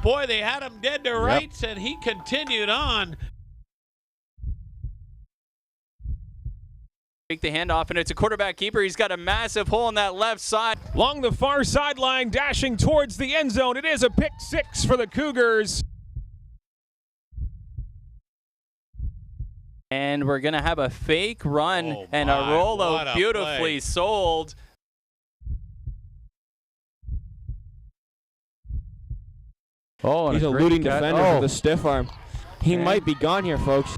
Boy, they had him dead to rights, and he continued on. Take the handoff, and it's a quarterback keeper. He's got a massive hole on that left side. Along the far sideline, dashing towards the end zone. It is a pick six for the Cougars. And we're going to have a fake run and a rollout beautifully sold. Oh, he's a eluding defender with a stiff arm. He might be gone here, folks.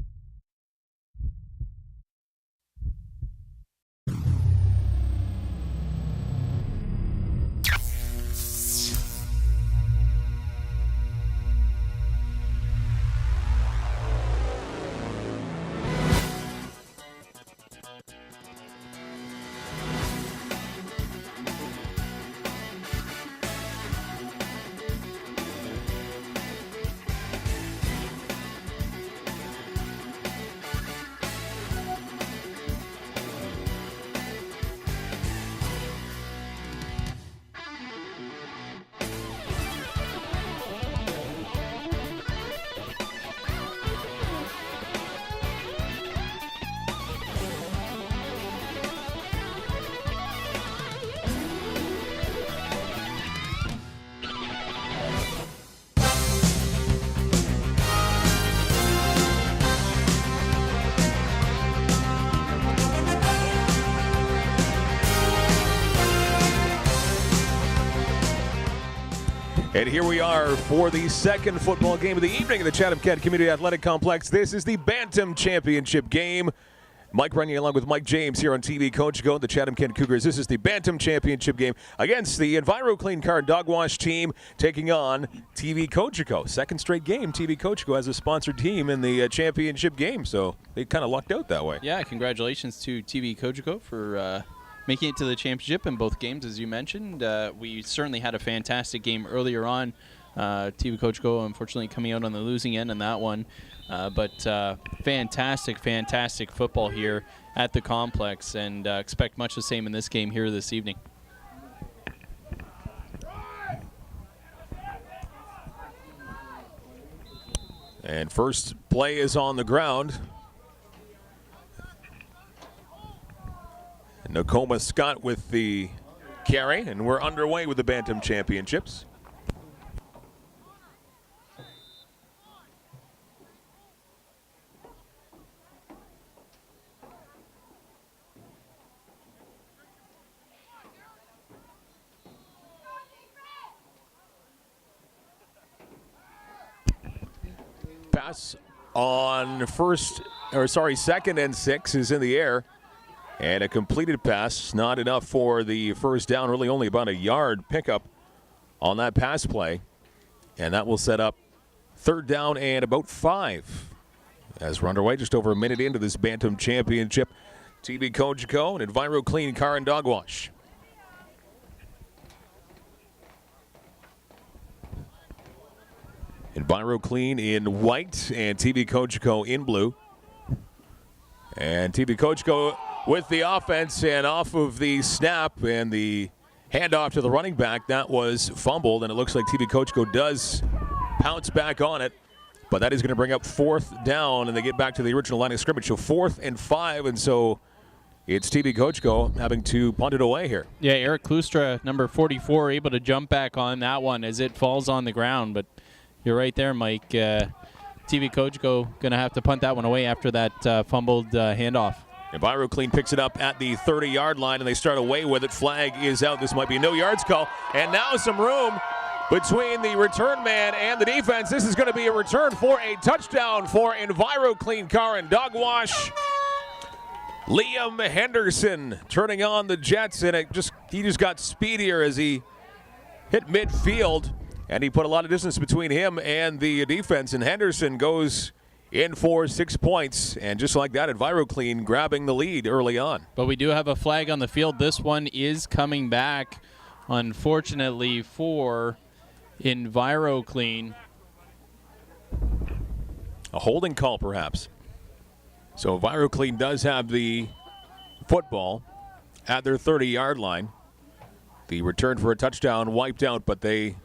And here we are for the second football game of the evening at the Chatham-Kent Community Athletic Complex. This is the Bantam Championship game. Mike Runyon along with Mike James here on TVCogeco, the Chatham-Kent Cougars. This is the Bantam Championship game against the Enviro Clean Car and Dog Wash team taking on TVCogeco. Second straight game, TVCogeco has a sponsored team in the championship game, so they kind of lucked out that way. Yeah, congratulations to TVCogeco for making it to the championship in both games, as you mentioned. We certainly had a fantastic game earlier on. TVCogeco, unfortunately, coming out on the losing end in that one. But fantastic football here at the complex, and expect much the same in this game here this evening. And first play is on the ground. Nakoma Scott with the carry, and we're underway with the Bantam Championships. Pass on second and 6 is in the air. And a completed pass, not enough for the first down, really only about a yard pickup on that pass play. And that will set up third down and about 5. As we're underway, just over a minute into this Bantam Championship. TVCogeco and Enviro Clean Car and Dog Wash. Enviro Clean in white and TVCogeco in blue. And TVCogeco with the offense, and off of the snap and the handoff to the running back, that was fumbled, and it looks like TVCogeco does pounce back on it. But that is going to bring up fourth down, and they get back to the original line of scrimmage. So 4th and 5, and so it's TVCogeco having to punt it away here. Yeah, Eric Klustra, number 44, able to jump back on that one as it falls on the ground. But you're right there, Mike. TVCogeco going to have to punt that one away after that fumbled handoff. Enviro Clean picks it up at the 30-yard line, and they start away with it. Flag is out. This might be a no yards call. And now some room between the return man and the defense. This is going to be a return for a touchdown for Enviro Clean Car and Dog Wash. Liam Henderson turning on the Jets, and he just got speedier as he hit midfield, and he put a lot of distance between him and the defense, and Henderson goes in for 6 points, and just like that, Enviro Clean grabbing the lead early on. But we do have a flag on the field. This one is coming back, unfortunately, for Enviro Clean. A holding call, perhaps. So Enviro Clean does have the football at their 30-yard line. The return for a touchdown wiped out, but they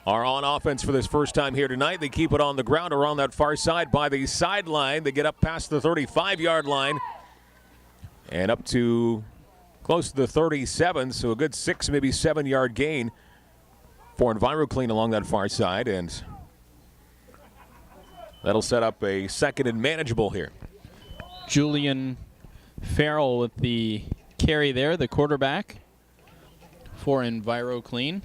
are on offense for this first time here tonight. They keep it on the ground or on that far side by the sideline. They get up past the 35-yard line and up to close to the 37, so a good 6, maybe 7-yard gain for Enviro Clean along that far side, and that'll set up a second and manageable here. Julian Farrell with the carry there, the quarterback for Enviro Clean.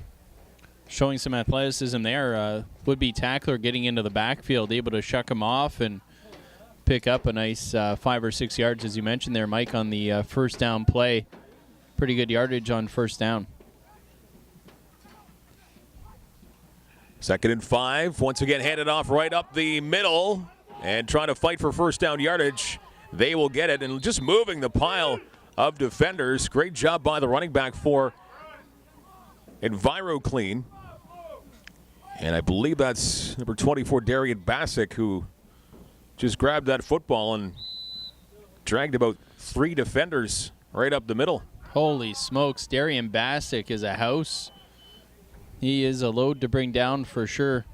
Showing some athleticism there. Would-be tackler getting into the backfield, able to shuck him off and pick up a nice 5 or 6 yards, as you mentioned there, Mike, on the first down play. Pretty good yardage on first down. 2nd and 5. Once again, handed off right up the middle and trying to fight for first down yardage. They will get it, and just moving the pile of defenders. Great job by the running back for Enviro Clean. And I believe that's number 24, Darian Bassick, who just grabbed that football and dragged about 3 defenders right up the middle. Holy smokes, Darian Bassick is a house. He is a load to bring down for sure.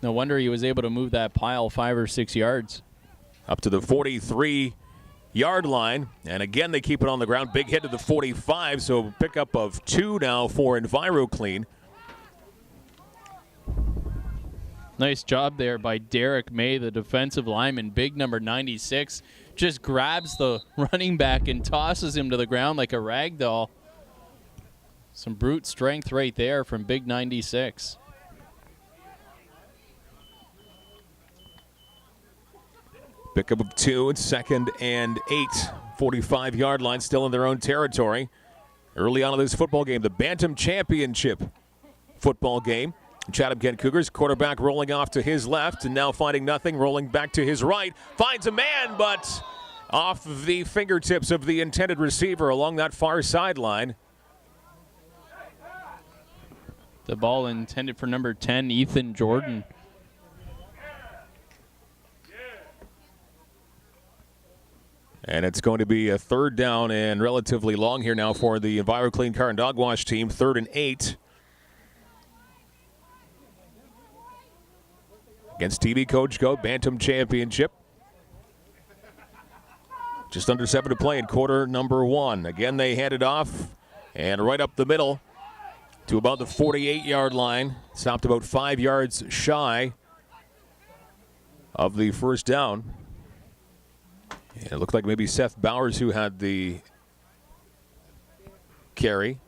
No wonder he was able to move that pile 5 or 6 yards. Up to the 43-yard line. And again, they keep it on the ground. Big hit to the 45, so pickup of 2 now for Enviro Clean. Nice job there by Derek May, the defensive lineman, big number 96. Just grabs the running back and tosses him to the ground like a rag doll. Some brute strength right there from big 96. Pickup of 2 and 2nd and 8. 45-yard line, still in their own territory. Early on in this football game, the Bantam Championship football game. Chatham-Kent Cougars, quarterback rolling off to his left and now finding nothing, rolling back to his right. Finds a man, but off the fingertips of the intended receiver along that far sideline. The ball intended for number 10, Ethan Jordan. And it's going to be a 3rd down and relatively long here now for the Enviro Clean Car and Dog Wash team. 3rd and 8. Against TVCogeco, Bantam Championship. Just under 7 to play in quarter number 1. Again, they hand it off and right up the middle to about the 48-yard line. Stopped about 5 yards shy of the first down. And it looked like maybe Seth Bowers who had the carry.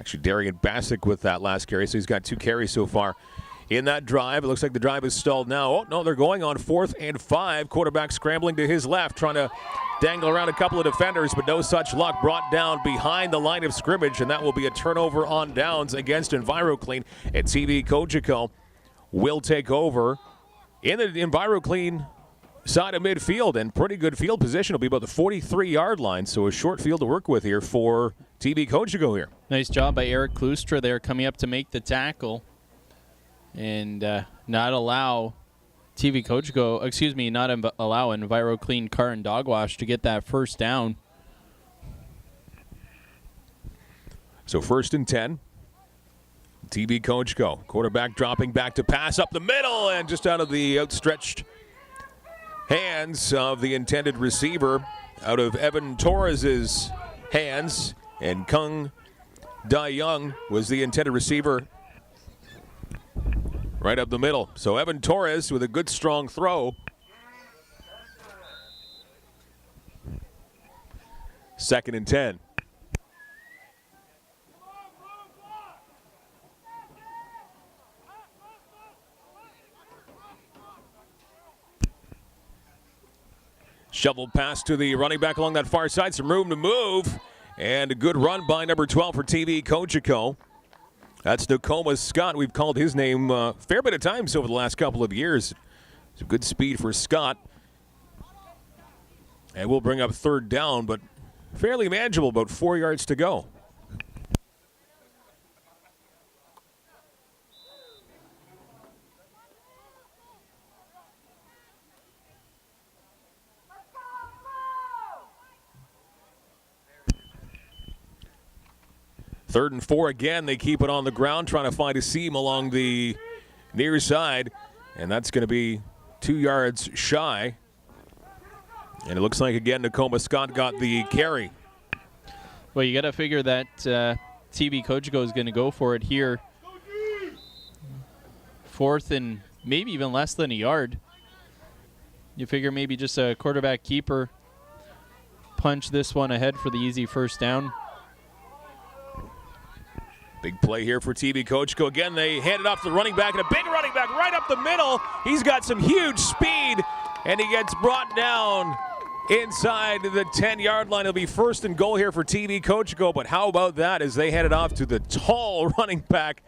Actually, Darian Bassick with that last carry, so he's got 2 carries so far in that drive. It looks like the drive is stalled now. Oh, no, they're going on 4th and 5. Quarterback scrambling to his left, trying to dangle around a couple of defenders, but no such luck. Brought down behind the line of scrimmage, and that will be a turnover on downs against Enviro Clean. And TVCogeco will take over in the Enviro Clean side of midfield, and pretty good field position. Will be about the 43-yard line, so a short field to work with here for TVCogeco here. Nice job by Eric Klustra there coming up to make the tackle and not allow allow Enviro Clean Car and Dog Wash to get that first down. So 1st and 10. TVCogeco. Quarterback dropping back to pass up the middle and just out of the outstretched hands of the intended receiver, out of Evan Torres's hands, and Kung Da Young was the intended receiver right up the middle. So Evan Torres with a good strong throw. 2nd and 10. Shovel pass to the running back along that far side. Some room to move. And a good run by number 12 for TVCogeco. That's Nakoma Scott. We've called his name a fair bit of times over the last couple of years. Some good speed for Scott. And we'll bring up 3rd down, but fairly manageable, about 4 yards to go. 3rd and 4 again. They keep it on the ground, trying to find a seam along the near side. And that's going to be 2 yards shy. And it looks like, again, Nakoma Scott got the carry. Well, you got to figure that TVCogeco is going to go for it here. 4th and maybe even less than a yard. You figure maybe just a quarterback keeper punch this one ahead for the easy first down. Big play here for TVCogeco. Again, they hand it off to the running back, and a big running back right up the middle. He's got some huge speed, and he gets brought down inside the 10-yard line. It'll be 1st and goal here for TVCogeco, but how about that as they hand it off to the tall running back,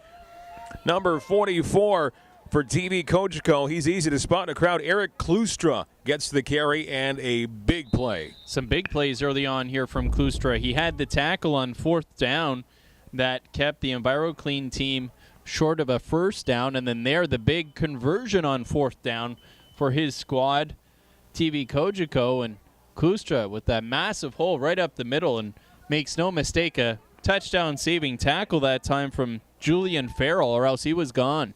number 44 for TVCogeco. He's easy to spot in a crowd. Eric Klustra gets the carry and a big play. Some big plays early on here from Klustra. He had the tackle on 4th down that kept the EnviroClean team short of a first down, and then the big conversion on 4th down for his squad, TVCogeco, and Klustra with that massive hole right up the middle, and makes no mistake, a touchdown-saving tackle that time from Julian Farrell, or else he was gone.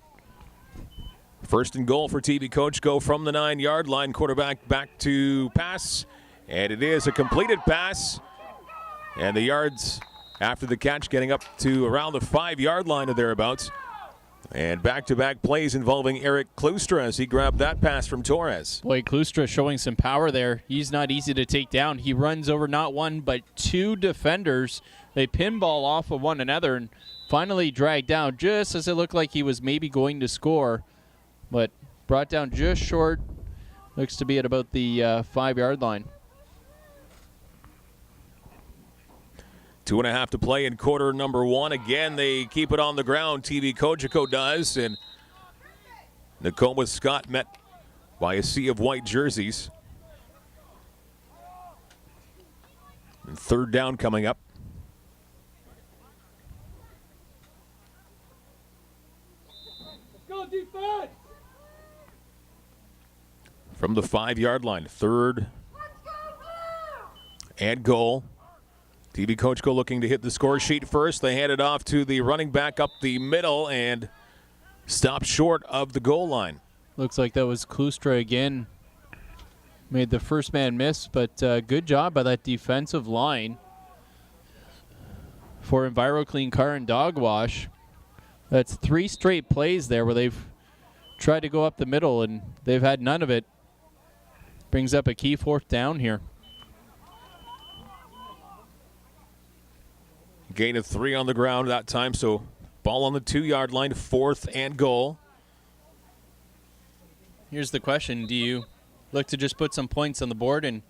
1st and goal for TVCogeco from the 9-yard line. Quarterback back to pass, and it is a completed pass, and the yards after the catch getting up to around the 5-yard line or thereabouts. And back-to-back plays involving Eric Klustra as he grabbed that pass from Torres. Boy, Klustra showing some power there. He's not easy to take down. He runs over not one but 2 defenders. They pinball off of one another and finally dragged down just as it looked like he was maybe going to score, but brought down just short. Looks to be at about the 5-yard line. 2.5 to play in quarter number 1. Again, they keep it on the ground. TVCogeco does, and Nakoma Scott met by a sea of white jerseys. And 3rd down coming up. Let's go, defense! From the 5-yard line, 3rd and goal. TVCogeco looking to hit the score sheet first. They hand it off to the running back up the middle and stop short of the goal line. Looks like that was Klustra again. Made the first man miss, but good job by that defensive line for EnviroClean Car and Dog Wash. That's 3 straight plays there where they've tried to go up the middle and they've had none of it. Brings up a key 4th down here. Gain of 3 on the ground that time, so ball on the 2-yard line, 4th and goal. Here's the question. Do you look to just put some points on the board and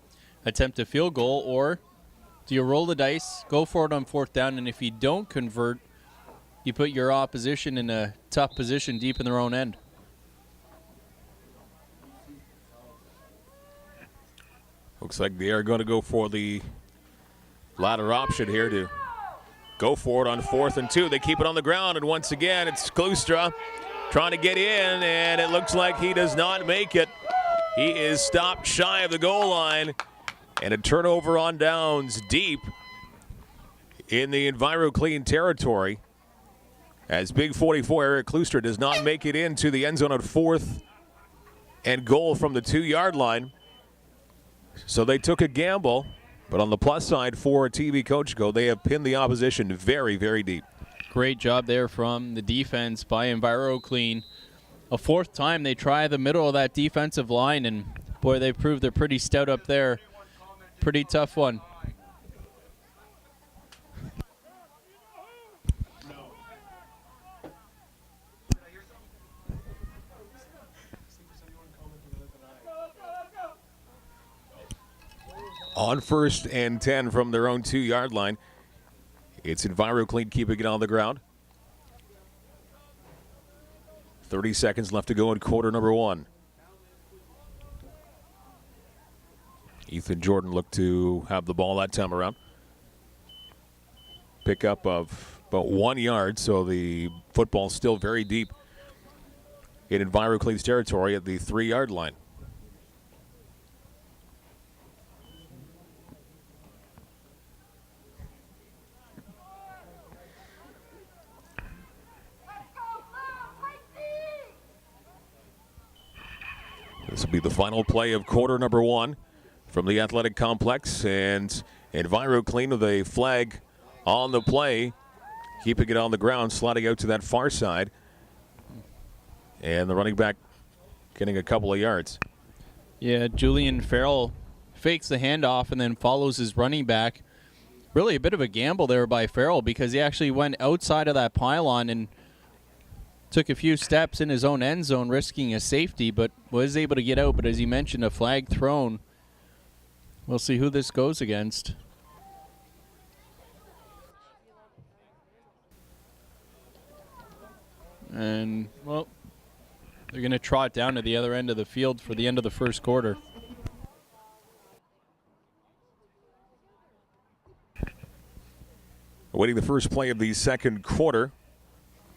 attempt a field goal, or do you roll the dice, go for it on 4th down, and if you don't convert, you put your opposition in a tough position deep in their own end? Looks like they are going to go for the latter option here to go for it on 4th and 2. They keep it on the ground, and once again, it's Klustra trying to get in, and it looks like he does not make it. He is stopped shy of the goal line, and a turnover on downs deep in the EnviroClean territory as Big 44 Eric Klustra does not make it into the end zone at 4th and goal from the 2-yard line. So they took a gamble. But on the plus side for TVCogeco, they have pinned the opposition very, very deep. Great job there from the defense by EnviroClean. A 4th time they try the middle of that defensive line, and boy, they've proved they're pretty stout up there. Pretty tough one. On 1st and 10 from their own 2-yard line. It's EnviroClean keeping it on the ground. 30 seconds left to go in quarter number 1. Ethan Jordan looked to have the ball that time around. Pickup of about 1 yard, so the football still very deep in EnviroClean's territory at the 3-yard line. This will be the final play of quarter number 1 from the athletic complex. And Enviro clean with a flag on the play, keeping it on the ground, sliding out to that far side. And the running back getting a couple of yards. Yeah, Julian Farrell fakes the handoff and then follows his running back. Really a bit of a gamble there by Farrell because he actually went outside of that pylon and took a few steps in his own end zone, risking a safety, but was able to get out. But as you mentioned, a flag thrown. We'll see who this goes against. And, well, they're going to trot down to the other end of the field for the end of the first quarter. Awaiting the first play of the second quarter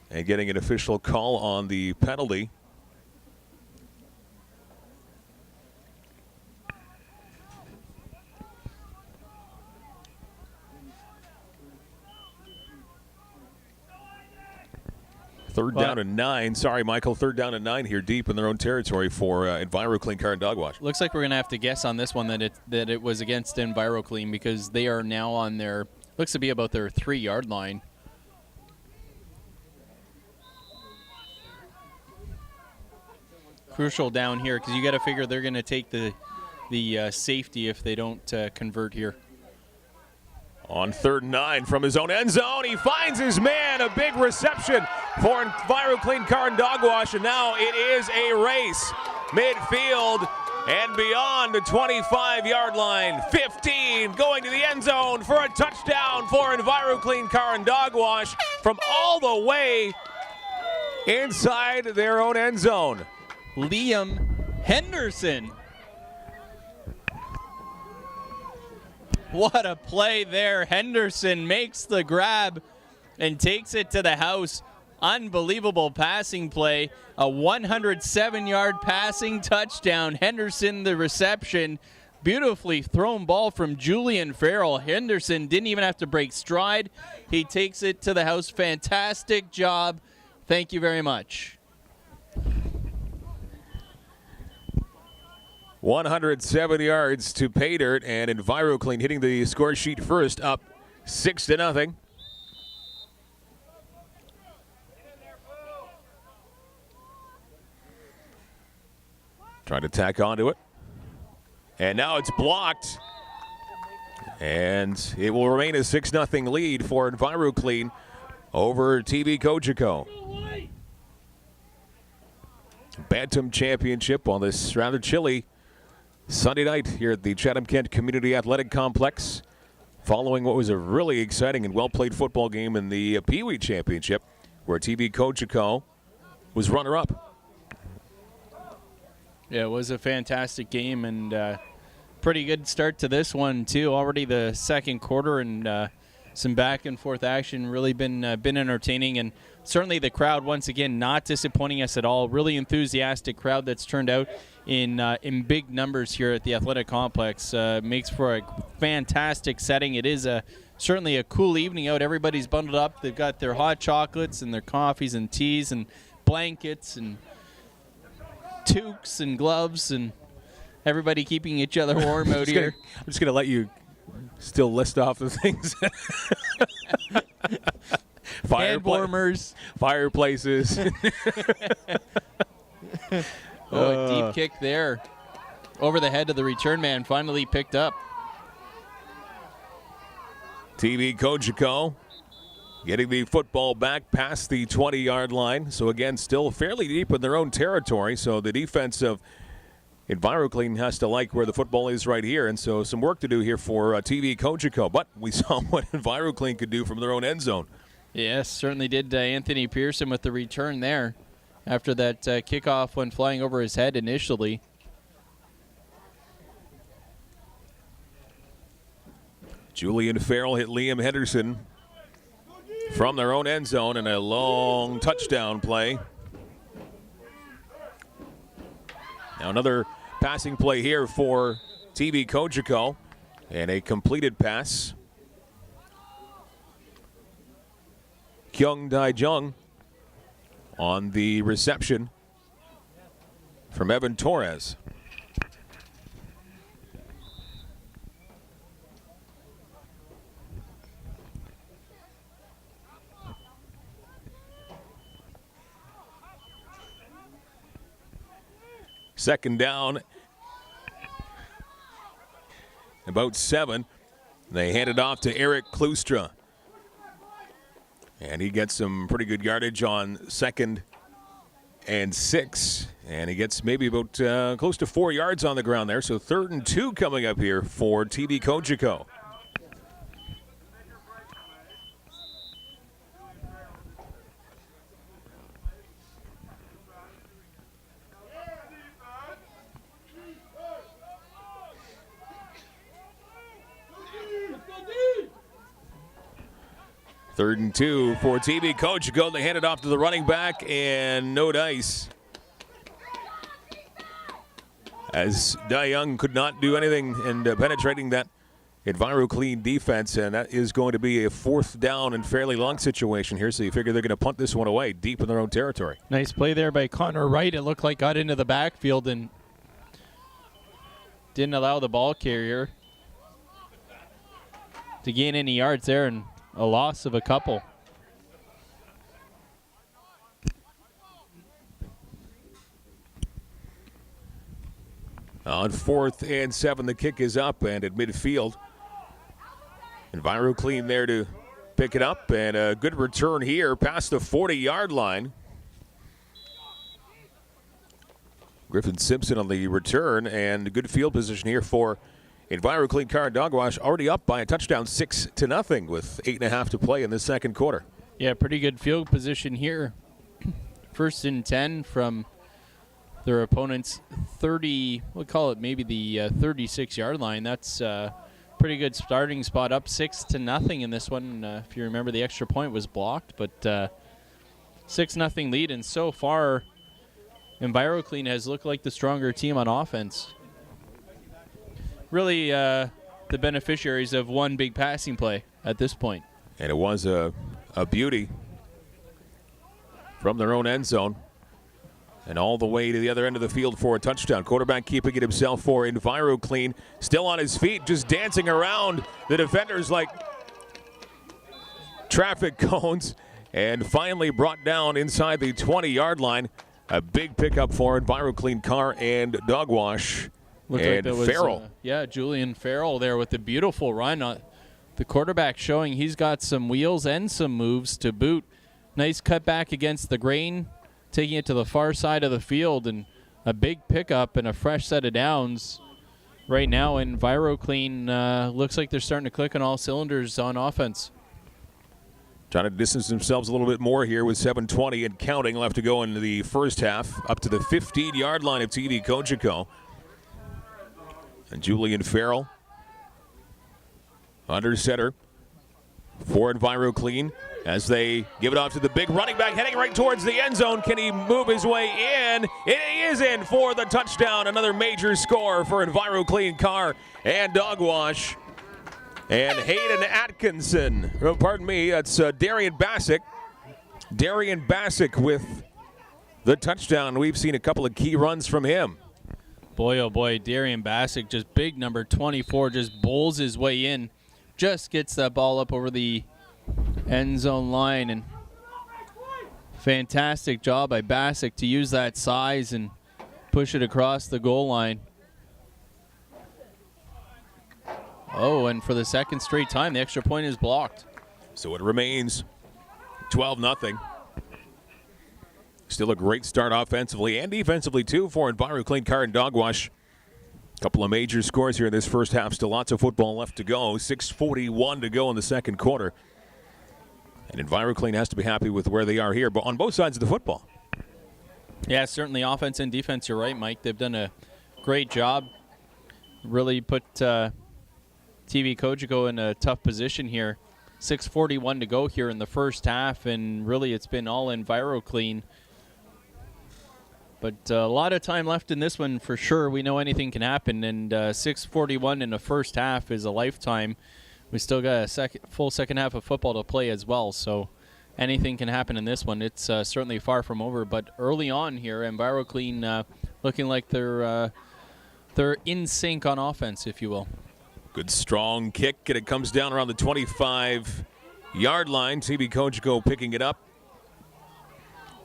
and getting an official call on the penalty. Third down and 9. Sorry, Michael. Third down and 9 here deep in their own territory for Enviro Clean Car and Dog Wash. Looks like we're going to have to guess on this one that it was against Enviro Clean because they are now on their, looks to be about their 3-yard line. Crucial down here because you got to figure they're going to take the safety if they don't convert here. On 3rd and 9 from his own end zone, he finds his man. A big reception for Enviro Clean Car and Dog Wash, and now it is a race. Midfield and beyond the 25-yard line. 15 going to the end zone for a touchdown for Enviro Clean Car and Dog Wash from all the way inside their own end zone. Liam Henderson. What a play there. Henderson makes the grab and takes it to the house. Unbelievable passing play. A 107-yard passing touchdown. Henderson the reception. Beautifully thrown ball from Julian Farrell. Henderson didn't even have to break stride. He takes it to the house. Fantastic job. Thank you very much. 107 yards to pay dirt, and Enviro Clean hitting the score sheet first, up 6-0. Trying to tack onto it. And now it's blocked. And it will remain a 6-0 lead for Enviro Clean over TVCogeco. Bantam Championship on this rather chilly Sunday night here at the Chatham-Kent Community Athletic Complex, following what was a really exciting and well-played football game in the Pee Wee Championship, where TVCogeco was runner-up. Yeah, it was a fantastic game and pretty good start to this one too. Already the second quarter and some back-and-forth action. Really been entertaining, and certainly the crowd once again not disappointing us at all. Really enthusiastic crowd that's turned out in big numbers here at the athletic complex. Makes for a fantastic setting. It is certainly a cool evening out. Everybody's bundled up. They've got their hot chocolates and their coffees and teas and blankets and toques and gloves, and everybody keeping each other warm out here. I'm just going to let you still list off the things. Hand warmers. Fireplaces. A deep kick there. Over the head of the return man, finally picked up. TVCogeco getting the football back past the 20-yard line. So again, still fairly deep in their own territory. So the defense of Enviro Clean has to like where the football is right here. And so some work to do here for TVCogeco. But we saw what Enviro Clean could do from their own end zone. Yes, certainly did. Anthony Pearson with the return there after that kickoff went flying over his head initially. Julian Farrell hit Liam Henderson from their own end zone in a long touchdown play. Now another passing play here for TVCogeco, and a completed pass. Kyung Dae-jung on the reception from Evan Torres. Second down, about 7. They hand it off to Eric Klustra. And he gets some pretty good yardage on 2nd and 6. And he gets maybe about close to 4 yards on the ground there. So 3rd and 2 coming up here for TVCogeco. Third and 2 for TVCogeco. They hand it off to the running back, and no dice. As Dai Young could not do anything in penetrating that Enviro clean defense, and that is going to be a 4th down and fairly long situation here, so you figure they're going to punt this one away deep in their own territory. Nice play there by Connor Wright. It looked like got into the backfield and didn't allow the ball carrier to gain any yards there, and a loss of a couple. On 4th and 7, the kick is up and at midfield. Enviro clean there to pick it up, and a good return here past the 40-yard line. Griffin Simpson on the return, and good field position here for Enviro clean. Car and Dogwash already up by a touchdown, 6-0 with 8.5 to play in the second quarter. Yeah, pretty good field position here. 1st and 10 from their opponent's 30, we'll call it maybe the 36-yard line. That's pretty good starting spot, up 6-0 in this one. If you remember, the extra point was blocked, but 6-0 lead, and so far EnviroClean has looked like the stronger team on offense. Really the beneficiaries of one big passing play at this point. And it was a beauty from their own end zone and all the way to the other end of the field for a touchdown. Quarterback keeping it himself for EnviroClean. Still on his feet, just dancing around the defenders like traffic cones, and finally brought down inside the 20-yard line. A big pickup for EnviroClean. Carr and Dogwash. Looked and like that was, Farrell. Julian Farrell there with the beautiful run. The quarterback showing he's got some wheels and some moves to boot. Nice cutback against the grain, taking it to the far side of the field, and a big pickup and a fresh set of downs. Right now, EnviroClean looks like they're starting to click on all cylinders on offense. Trying to distance themselves a little bit more here with 7:20 and counting left to go in the first half, up to the 15-yard line of TVCogeco. And Julian Farrell under center for EnviroClean as they give it off to the big running back heading right towards the end zone. Can he move his way in? He is in for the touchdown. Another major score for EnviroClean. Carr and Dogwash. And Hayden Atkinson. Oh, pardon me, that's Darian Bassick. Darian Bassick with the touchdown. We've seen a couple of key runs from him. Boy, oh boy, Darian Bassick, just big number 24, just bowls his way in. Just gets that ball up over the end zone line. And fantastic job by Bassick to use that size and push it across the goal line. Oh, and for the second straight time, the extra point is blocked. So it remains 12-0. Still a great start offensively and defensively, too, for EnviroClean. Carr and Dogwash. A couple of major scores here in this first half. Still lots of football left to go. 6:41 to go in the second quarter. And EnviroClean has to be happy with where they are here, but on both sides of the football. Yeah, certainly offense and defense. You're right, Mike. They've done a great job. Really put TVCogeco in a tough position here. 6:41 to go here in the first half, and really it's been all EnviroClean. But a lot of time left in this one for sure. We know anything can happen, and 6:41 in the first half is a lifetime. We still got a full second half of football to play as well, so anything can happen in this one. It's certainly far from over, but early on here, EnviroClean looking like they're in sync on offense, if you will. Good strong kick, and it comes down around the 25-yard line. TVCogeco picking it up.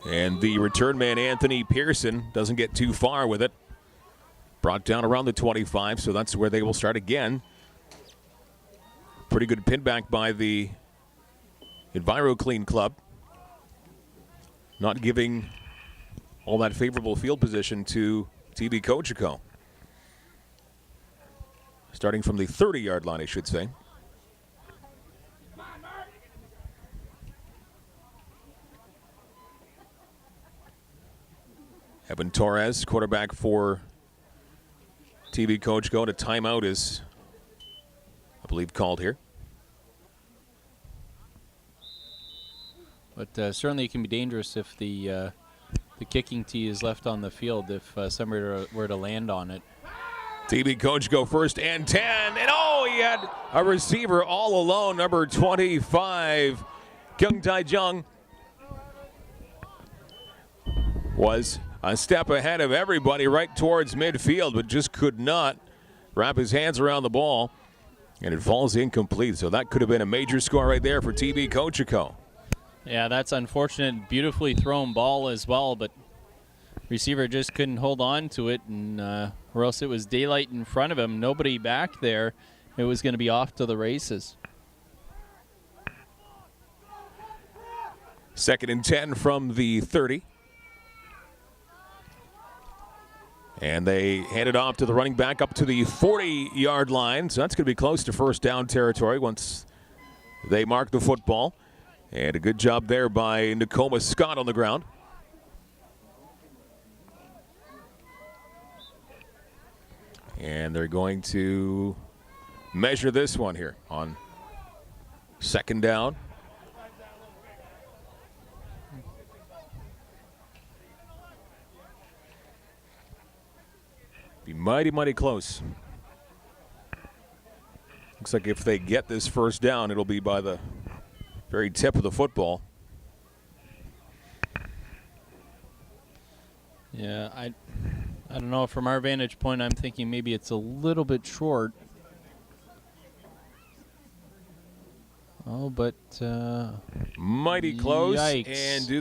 And the return man, Anthony Pearson, doesn't get too far with it. Brought down around the 25, so that's where they will start again. Pretty good pin back by the Enviro Clean Club. Not giving all that favorable field position to TVCogeco. Starting from the 30-yard line, I should say. Evan Torres, quarterback for TVCogeco. A timeout is, I believe, called here. But certainly it can be dangerous if the kicking tee is left on the field if somebody were to land on it. TVCogeco first and 10. And oh, he had a receiver all alone, number 25. Kyung Tai Jung was a step ahead of everybody right towards midfield, but just could not wrap his hands around the ball. And it falls incomplete. So that could have been a major score right there for TVCogeco. Yeah, that's unfortunate. Beautifully thrown ball as well, but receiver just couldn't hold on to it, and or else it was daylight in front of him. Nobody back there. It was going to be off to the races. 2nd and 10 from the 30. And they hand it off to the running back up to the 40-yard line. So that's going to be close to first down territory once they mark the football. And a good job there by Nakoma Scott on the ground. And they're going to measure this one here on 2nd down. Be mighty, mighty close. Looks like if they get this first down, it'll be by the very tip of the football. Yeah, I don't know. From our vantage point, I'm thinking maybe it's a little bit short. Oh, but mighty close. Yikes. And do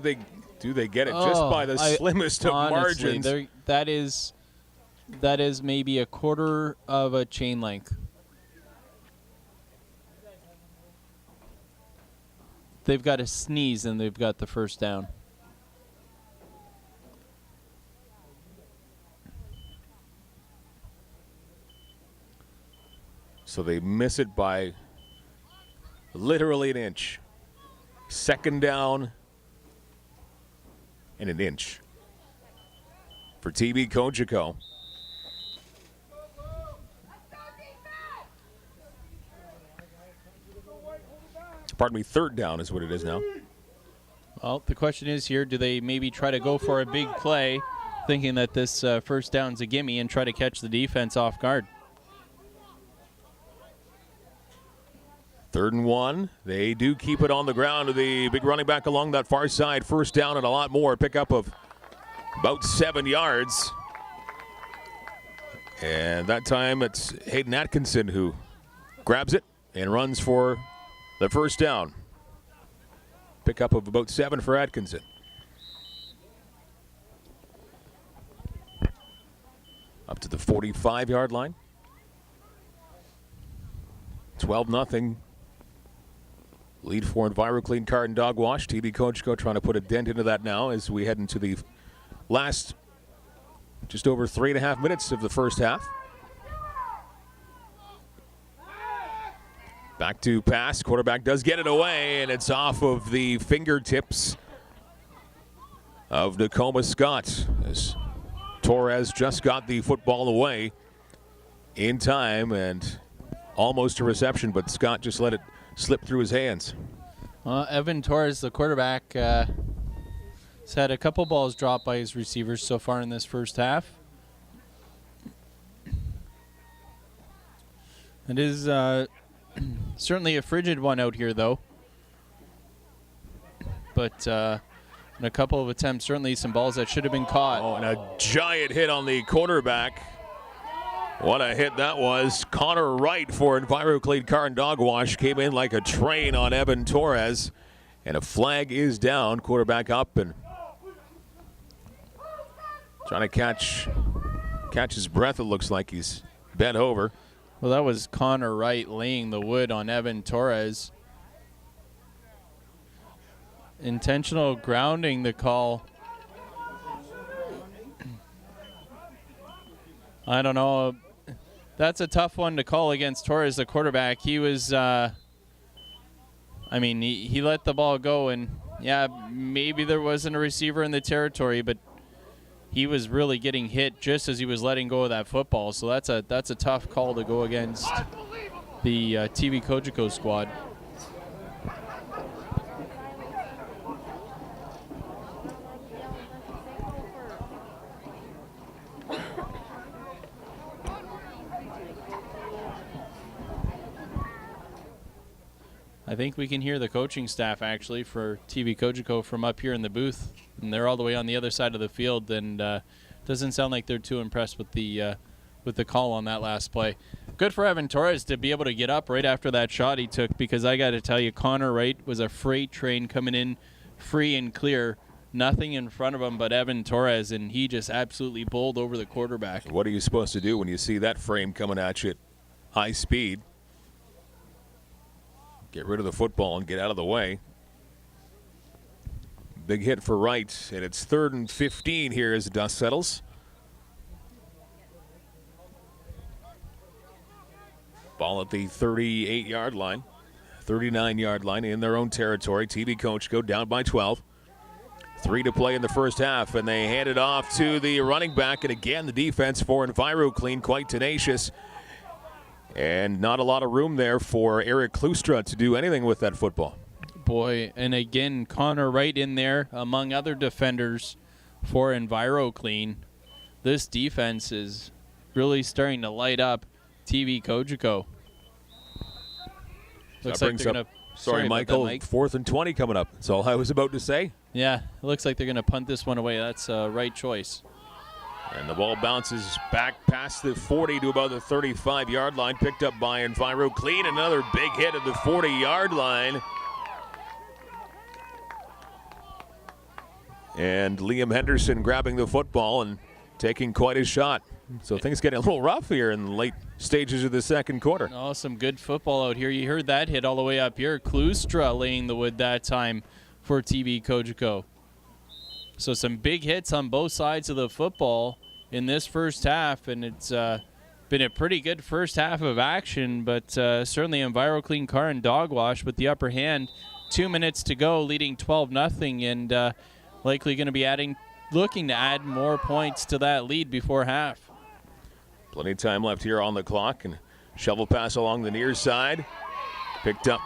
they get it just by the slimmest of honestly, margins? That is maybe a quarter of a chain length. They've got to sneeze and they've got the first down. So they miss it by literally an inch. 2nd down and an inch for TVCogeco. Pardon me, 3rd down is what it is now. Well, the question is here, do they maybe try to go for a big play, thinking that this first down's a gimme, and try to catch the defense off guard? 3rd and 1. They do keep it on the ground to the big running back along that far side. First down and a lot more. Pickup of about 7 yards. And that time it's Hayden Atkinson who grabs it and runs for the first down. Pickup of about 7 for Atkinson. Up to the 45-yard line. 12-0. Lead for Enviro Clean Cart and Dog Wash. TVCogeco trying to put a dent into that now as we head into the last just over 3.5 minutes of the first half. Back to pass. Quarterback does get it away, and it's off of the fingertips of Nakoma Scott as Torres just got the football away in time and almost a reception, but Scott just let it slip through his hands. Evan Torres, the quarterback, has had a couple balls dropped by his receivers so far in this first half. It is certainly a frigid one out here, though. But in a couple of attempts, certainly some balls that should have been caught. Oh, and a giant hit on the quarterback. What a hit that was. Connor Wright for Enviro Clean Car and Dog Wash came in like a train on Evan Torres. And a flag is down. Quarterback up and trying to catch catch his breath. It looks like he's bent over. Well, that was Connor Wright laying the wood on Evan Torres. Intentional grounding, the call. I don't know. That's a tough one to call against Torres, the quarterback. He was, he let the ball go, and yeah, maybe there wasn't a receiver in the territory, but he was really getting hit just as he was letting go of that football. So that's a tough call to go against the TVCogeco squad. I think we can hear the coaching staff actually for TVCogeco from up here in the booth, and they're all the way on the other side of the field, and doesn't sound like they're too impressed with the call on that last play. Good for Evan Torres to be able to get up right after that shot he took, because I got to tell you, Connor Wright was a freight train coming in free and clear, nothing in front of him but Evan Torres, and he just absolutely bowled over the quarterback. What are you supposed to do when you see that frame coming at you at high speed? Get rid of the football and get out of the way. Big hit for Wright, and it's 3rd and 15 here as the dust settles. Ball at the 38-yard line, 39-yard line in their own territory. TVCogeco down by 12. 3 to play in the first half, and they hand it off to the running back, and again the defense for Enviro clean, quite tenacious. And not a lot of room there for Eric Klustra to do anything with that football. Boy, and again, Connor Wright in there, among other defenders for Enviro clean. This defense is really starting to light up TVCogeco. Looks like they're going to... Sorry, Michael, 4th and 20 coming up. That's all I was about to say. Yeah, it looks like they're going to punt this one away. That's a right choice. And the ball bounces back past the 40 to about the 35-yard line. Picked up by Enviro clean. Another big hit at the 40-yard line. And Liam Henderson grabbing the football and taking quite a shot. So things getting a little rough here in the late stages of the second quarter. Oh, some good football out here. You heard that hit all the way up here. Klustra laying the wood that time for TVCogeco. So some big hits on both sides of the football in this first half, and it's been a pretty good first half of action, but certainly Enviro clean car and dog wash with the upper hand. 2 minutes to go, leading 12-0, and likely going to be looking to add more points to that lead before half. Plenty of time left here on the clock, and shovel pass along the near side. Picked up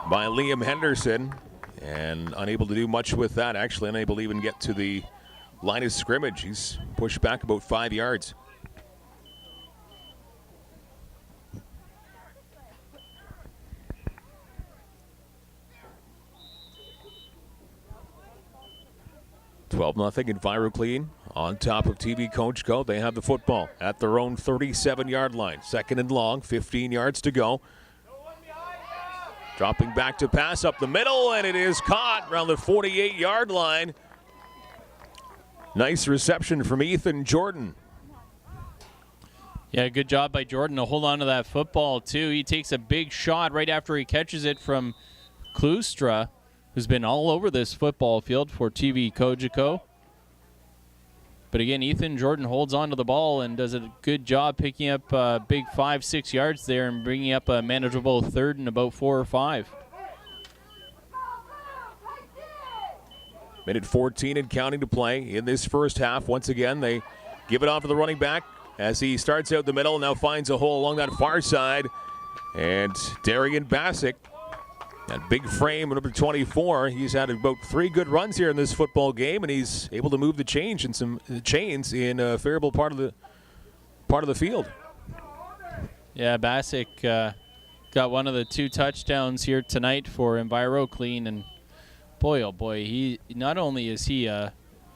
by Liam Henderson. And unable to do much with that. Actually unable to even get to the line of scrimmage. He's pushed back about 5 yards. $12-0 Enviro clean on top of TVCogeco. They have the football at their own 37-yard line. 2nd and long, 15 yards to go. Dropping back to pass up the middle, and it is caught around the 48-yard line. Nice reception from Ethan Jordan. Yeah, good job by Jordan to hold on to that football, too. He takes a big shot right after he catches it from Klustra, who's been all over this football field for TVCogeco. But again, Ethan Jordan holds on to the ball and does a good job picking up a big 5-6 yards there and bringing up a manageable 3rd and about 4 or 5. Minute 14 and counting to play in this first half. Once again, they give it off to the running back as he starts out the middle, now finds a hole along that far side. And Darian Bassick, that big frame, number 24, he's had about 3 good runs here in this football game, and he's able to move the chains in a favorable part of the field. Yeah, Bassick got one of the 2 touchdowns here tonight for Enviro clean, and boy, oh boy, he not only is he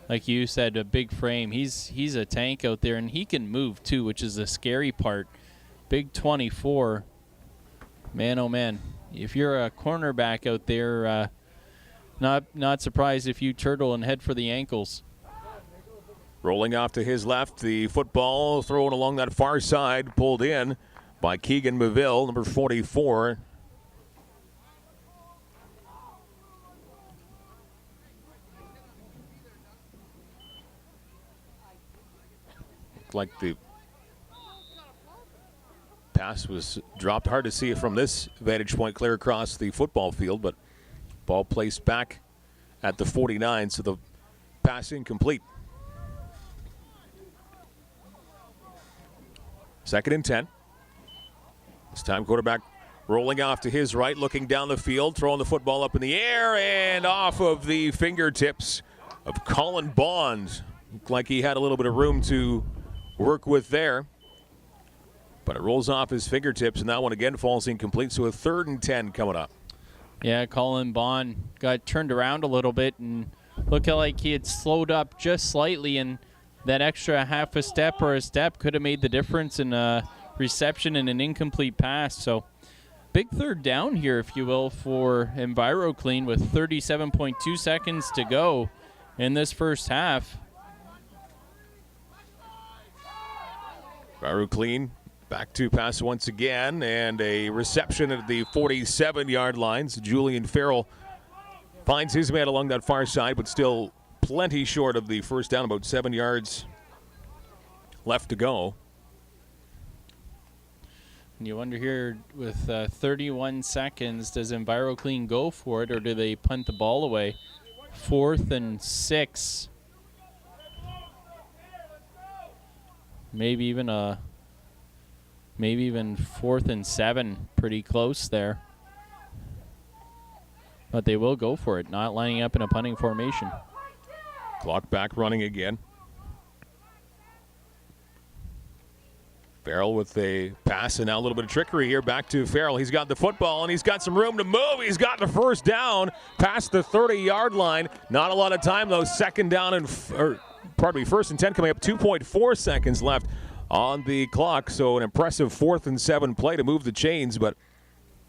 like you said, a big frame, he's a tank out there, and he can move too, which is the scary part. Big 24, man, oh man. If you're a cornerback out there, not surprised if you turtle and head for the ankles. Rolling off to his left, the football thrown along that far side, pulled in by Keegan Maville, number 44. Looked like the pass was dropped. Hard to see it from this vantage point clear across the football field, but ball placed back at the 49, so the pass incomplete. 2nd and 10. This time quarterback rolling off to his right, looking down the field, throwing the football up in the air and off of the fingertips of Colin Bond. Looked like he had a little bit of room to work with there. But it rolls off his fingertips, and that one again falls incomplete, so a 3rd and 10 coming up. Yeah, Colin Bond got turned around a little bit and looked like he had slowed up just slightly, and that extra half a step or a step could have made the difference in a reception and an incomplete pass. So big 3rd down here, if you will, for Enviro Clean with 37.2 seconds to go in this first half. Enviro Clean back to pass once again, and a reception at the 47-yard line. So Julian Farrell finds his man along that far side, but still plenty short of the first down, about 7 yards left to go. And you wonder here, with 31 seconds, does Enviro Clean go for it, or do they punt the ball away? 4th and 6. Maybe even 4th and 7. Pretty close there. But they will go for it, not lining up in a punting formation. Clock back running again. Farrell with a pass, and now a little bit of trickery here. Back to Farrell. He's got the football, and he's got some room to move. He's got the first down past the 30-yard line. Not a lot of time, though. 2nd down and, 1st and 10 coming up. 2.4 seconds left on the clock. So an impressive 4th and 7 play to move the chains, but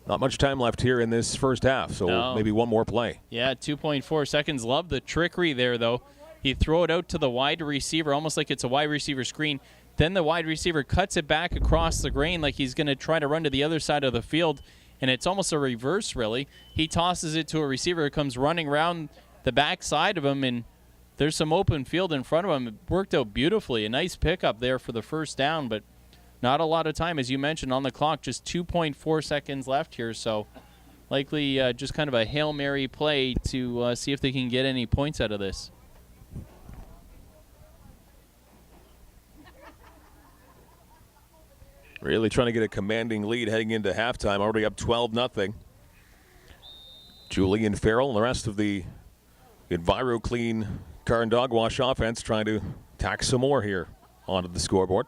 not much time left here in this first half. So maybe one more play. Yeah, 2.4 seconds. Love the trickery there, though. He throw it out to the wide receiver, almost like it's a wide receiver screen. Then the wide receiver cuts it back across the grain like he's going to try to run to the other side of the field, and it's almost a reverse, really. He tosses it to a receiver who comes running around the back side of him, and there's some open field in front of him. It worked out beautifully. A nice pickup there for the first down, but not a lot of time, as you mentioned, on the clock. Just 2.4 seconds left here, so likely just kind of a Hail Mary play to see if they can get any points out of this. Really trying to get a commanding lead heading into halftime. Already up 12-0. Julian Farrell and the rest of the Enviro Clean Car and Dog Wash offense trying to tack some more here onto the scoreboard.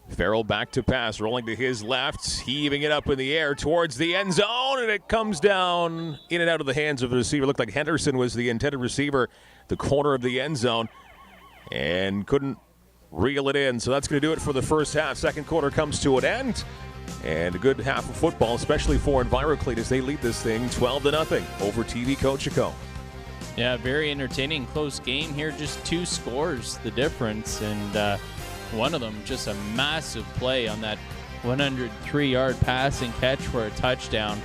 Farrell back to pass, rolling to his left, heaving it up in the air towards the end zone, and it comes down in and out of the hands of the receiver. Looked like Henderson was the intended receiver, the corner of the end zone, and couldn't reel it in. So that's going to do it for the first half. Second quarter comes to an end, and a good half of football, especially for Enviro Clean as they lead this thing 12-0 over TVCogeco. Yeah, very entertaining, close game here. Just 2 scores, the difference, and one of them just a massive play on that 103-yard pass and catch for a touchdown.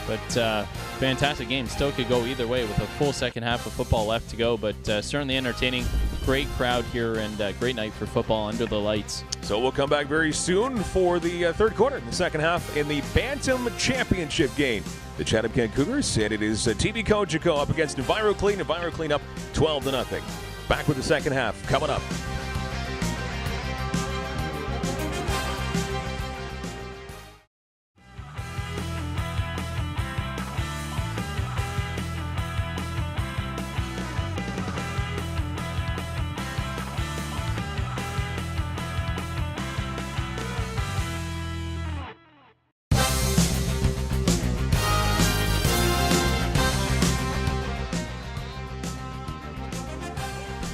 But fantastic game. Still could go either way with a full second half of football left to go, but certainly entertaining. Great crowd here, and great night for football under the lights. So we'll come back very soon for the third quarter, the second half in the Bantam Championship game. The Chatham-Kent Cougars, and it is TVCogeco up against Enviro Clean. Enviro Clean up 12-0. Back with the second half coming up.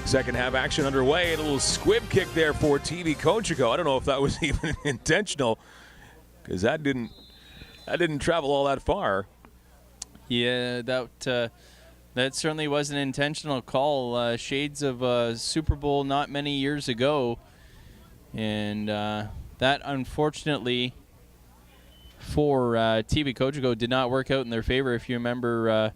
Second half action underway. A little squib kick there for TVCogeco. I don't know if that was even intentional, because that didn't That didn't travel all that far. Yeah, that certainly was an intentional call. Shades of Super Bowl not many years ago. And that, unfortunately, for TVCogeco did not work out in their favor. If you remember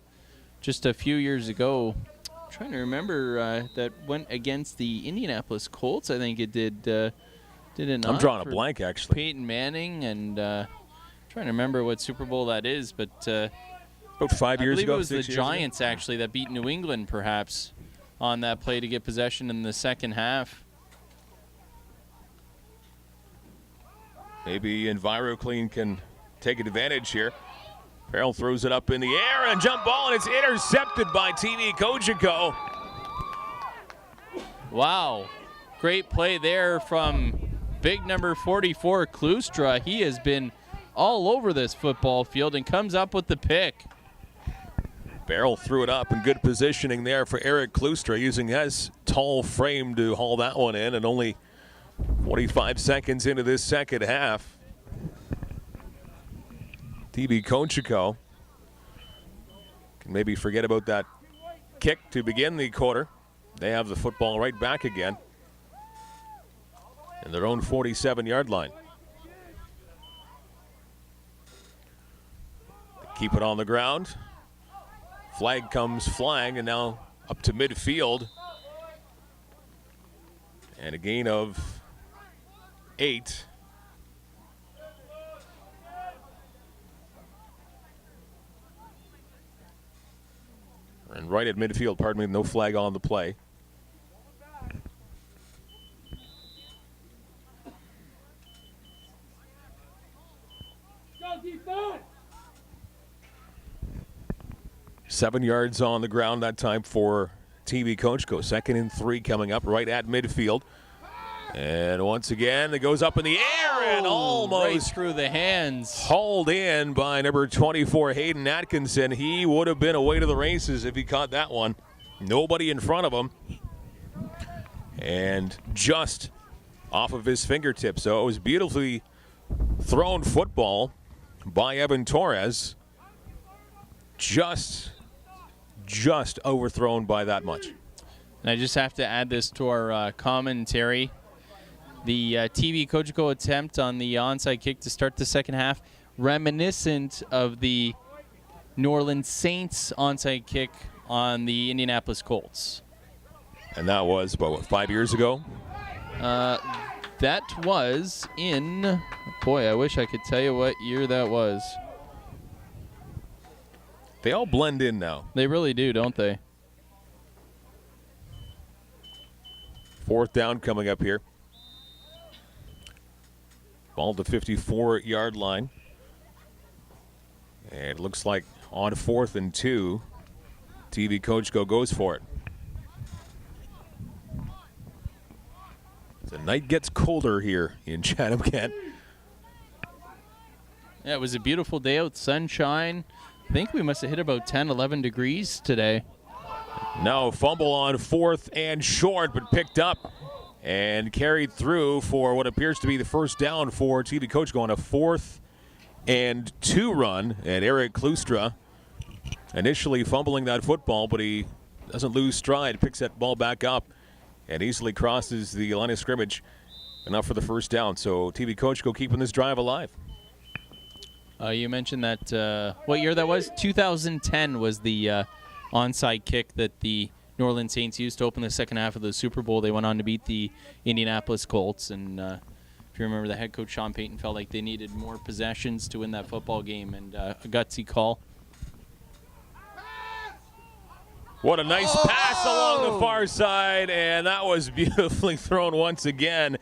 just a few years ago, I'm trying to remember, that went against the Indianapolis Colts. I think it did it not? I'm drawing a blank, actually. Peyton Manning, and trying to remember what Super Bowl that is, but about 5 years ago. I believe it was the 6 years Giants, ago. actually, that beat New England, perhaps, on that play to get possession in the second half. Maybe Enviro Clean can take advantage here. Farrell throws it up in the air and jump ball, and it's intercepted by TVCogeco. Wow. Great play there from big number 44, Klustra. He has been all over this football field and comes up with the pick. Farrell threw it up in good positioning there for Eric Klustra, using his tall frame to haul that one in, and only 45 seconds into this second half. TVCogeco can maybe forget about that kick to begin the quarter. They have the football right back again in their own 47-yard line. They keep it on the ground. Flag comes flying, and now up to midfield. And a gain of 8. And right at midfield, pardon me, no flag on the play. Go defense! 7 yards on the ground that time for TVCogeco. 2nd and 3 coming up right at midfield. And once again, it goes up in the air and almost right through the hands. hauled in by number 24, Hayden Atkinson. He would have been away to the races if he caught that one. Nobody in front of him. And just off of his fingertips. So it was beautifully thrown football by Evan Torres. Just overthrown by that much. And I just have to add this to our commentary. The TVCogeco attempt on the onside kick to start the second half, reminiscent of the New Orleans Saints onside kick on the Indianapolis Colts. And that was, what, 5 years ago? That was in, boy, I wish I could tell you what year that was. They all blend in now. They really do, don't they? 4th down coming up here. Ball to 54-yard line. And it looks like on 4th and 2, TVCogeco goes for it. The night gets colder here in Chatham-Kent. Yeah, it was a beautiful day out, sunshine. I think we must have hit about 10, 11 degrees today. Now fumble on 4th and short, but picked up and carried through for what appears to be the first down for TVCogeco on a 4th and 2 run. And Eric Klustra initially fumbling that football, but he doesn't lose stride, picks that ball back up and easily crosses the line of scrimmage. Enough for the first down. So TVCogeco keeping this drive alive. You mentioned that, what year that was? 2010 was the onside kick that the New Orleans Saints used to open the second half of the Super Bowl. They went on to beat the Indianapolis Colts. And if you remember, the head coach, Sean Payton, felt like they needed more possessions to win that football game, and a gutsy call. What a nice pass along the far side, and that was beautifully thrown once again.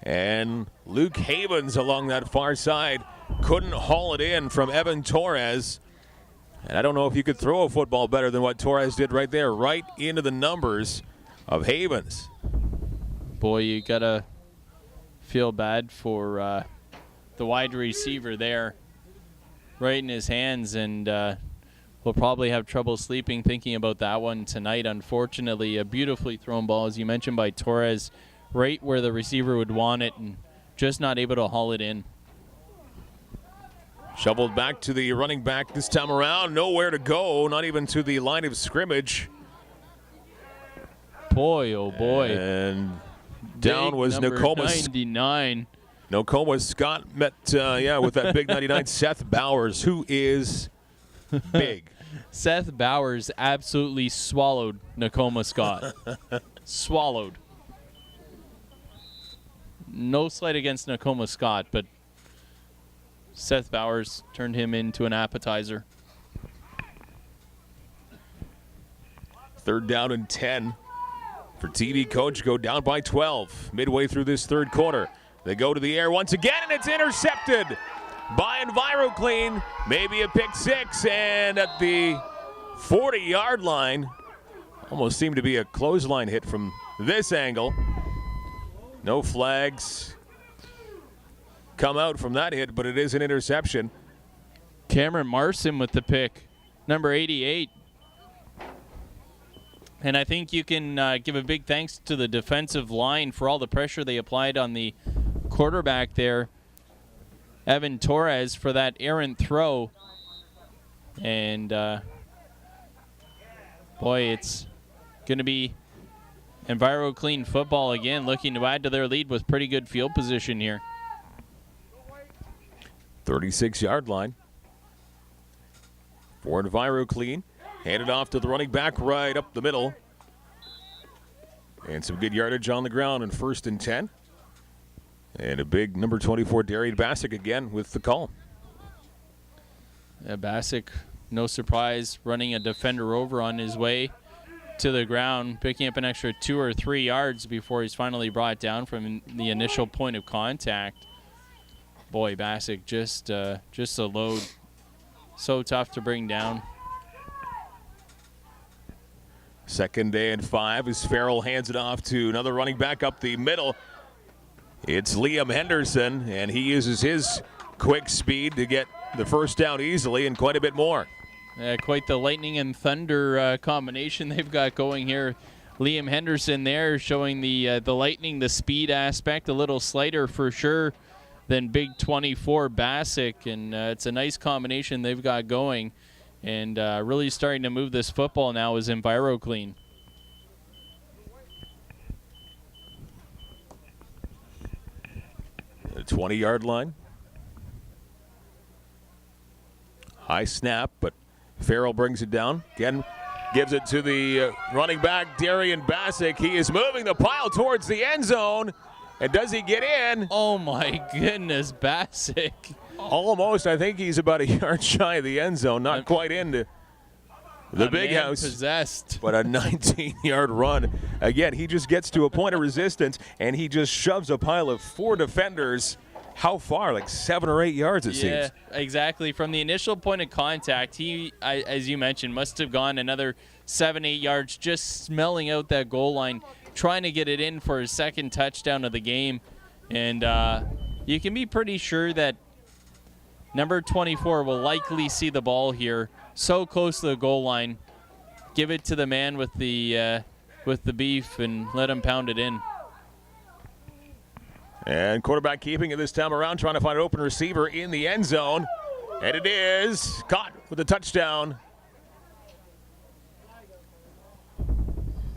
And Luke Havens along that far side couldn't haul it in from Evan Torres. And I don't know if you could throw a football better than what Torres did right there, right into the numbers of Havens. Boy, you got to feel bad for the wide receiver there, right in his hands, and we'll probably have trouble sleeping thinking about that one tonight. Unfortunately, a beautifully thrown ball, as you mentioned, by Torres, right where the receiver would want it, and just not able to haul it in. Shoveled back to the running back this time around. Nowhere to go, not even to the line of scrimmage. Boy, oh boy. And down Big was number Nakoma. 99. Nakoma Scott met, with that big 99, Seth Bowers, who is big. Seth Bowers absolutely swallowed Nakoma Scott. Swallowed. No slight against Nakoma Scott, but Seth Bowers turned him into an appetizer. 3rd down and 10 for TVCogeco, down by 12 midway through this 3rd quarter. They go to the air once again, and it's intercepted by Enviro Clean. Maybe a pick 6, and at the 40-yard line, almost seemed to be a clothesline hit from this angle. No flags come out from that hit, but it is an interception. Cameron Marson with the pick, number 88. And I think you can give a big thanks to the defensive line for all the pressure they applied on the quarterback there, Evan Torres, for that errant throw. And, boy, it's going to be Enviro Clean football again, looking to add to their lead with pretty good field position here. 36-yard line for Enviro Clean. Handed off to the running back right up the middle. And some good yardage on the ground in 1st and 10. And a big number 24, Darian Bassick again with the call. Bassick, no surprise, running a defender over on his way to the ground, picking up an extra 2 or 3 yards before he's finally brought down from the initial point of contact. Boy, Bassick, just a load. So tough to bring down. 2nd and 5 as Farrell hands it off to another running back up the middle. It's Liam Henderson, and he uses his quick speed to get the 1st down easily and quite a bit more. Quite the lightning and thunder combination they've got going here. Liam Henderson there showing the lightning, the speed aspect, a little slighter for sure than big 24 Bassick, and it's a nice combination they've got going. And really starting to move this football now is Enviro Clean. The 20-yard line. High snap, but Farrell brings it down. Again, gives it to the running back, Darian Bassick. He is moving the pile towards the end zone. And does he get in? Oh, my goodness, Bassick. Almost. I think he's about a yard shy of the end zone, not quite into the big house. Possessed. But a 19-yard run. Again, he just gets to a point of resistance, and he just shoves a pile of 4 defenders. How far? Like 7 or 8 yards, it seems. Yeah, exactly. From the initial point of contact, he, as you mentioned, must have gone another 7, 8 yards, just smelling out that goal line, trying to get it in for his 2nd touchdown of the game. And you can be pretty sure that number 24 will likely see the ball here, so close to the goal line. Give it to the man with the beef and let him pound it in. And quarterback keeping it this time around, trying to find an open receiver in the end zone. And it is caught with a touchdown.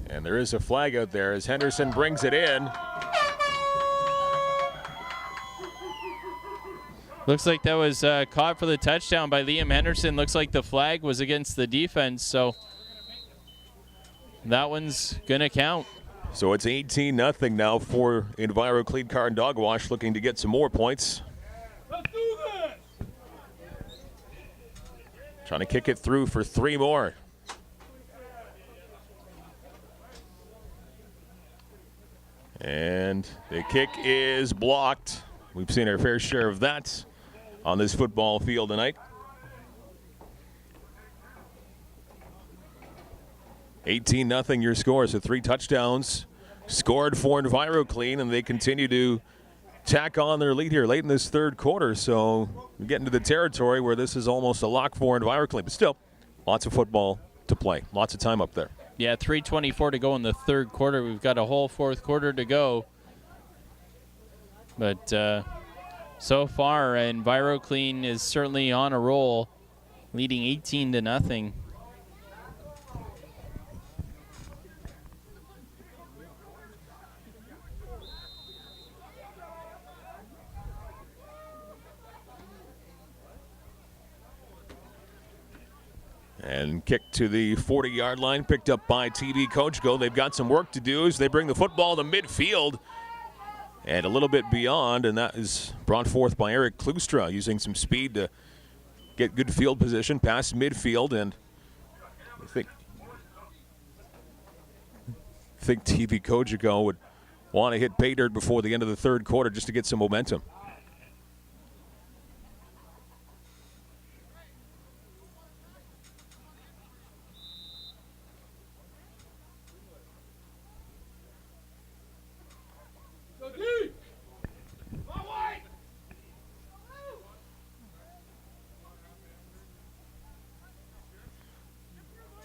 And there is a flag out there as Henderson brings it in. Looks like that was caught for the touchdown by Liam Henderson. Looks like the flag was against the defense, so that one's going to count. So it's 18-0 now for Enviro Clean Car and Dog Wash, looking to get some more points. Let's do this! Trying to kick it through for 3 more. And the kick is blocked. We've seen our fair share of that on this football field tonight. 18-0 your score, so 3 touchdowns scored for Enviro Clean, and they continue to tack on their lead here late in this 3rd quarter. So we're getting to the territory where this is almost a lock for Enviro Clean, but still lots of football to play, lots of time up there. Yeah, 3:24 to go in the 3rd quarter. We've got a whole 4th quarter to go. But so far. EnviroClean is certainly on a roll, leading 18-0. And kicked to the 40-yard line, picked up by TVCogeco. They've got some work to do as they bring the football to midfield and a little bit beyond, and that is brought forth by Eric Klustra using some speed to get good field position past midfield. And I think TVCogeco would want to hit pay dirt before the end of the third quarter just to get some momentum.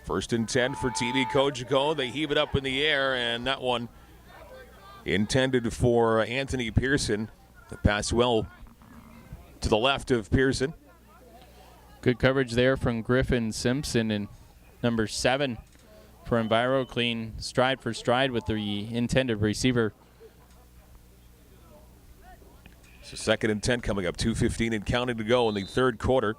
First and 10 for TVCogeco. They heave it up in the air, and that one intended for Anthony Pearson. The pass well to the left of Pearson. Good coverage there from Griffin Simpson, and number 7 for EnviroClean, stride for stride with the intended receiver. So second and 10 coming up, 2:15 and counting to go in the third quarter.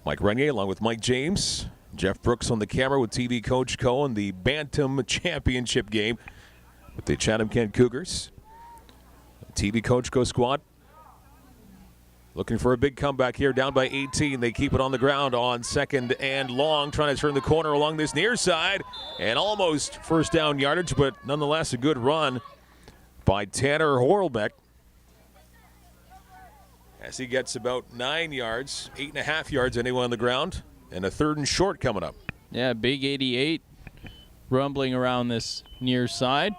Mike Renier along with Mike James. Jeff Brooks on the camera with TVCogeco in the Bantam Championship game with the Chatham-Kent Cougars. The TVCogeco squad looking for a big comeback here, down by 18. They keep it on the ground on second and long, trying to turn the corner along this near side, and almost first down yardage, but nonetheless a good run by Tanner Horlbeck as he gets about 9 yards, 8.5 yards anyway on the ground. And a third and short coming up. Yeah, big 88 rumbling around this near side.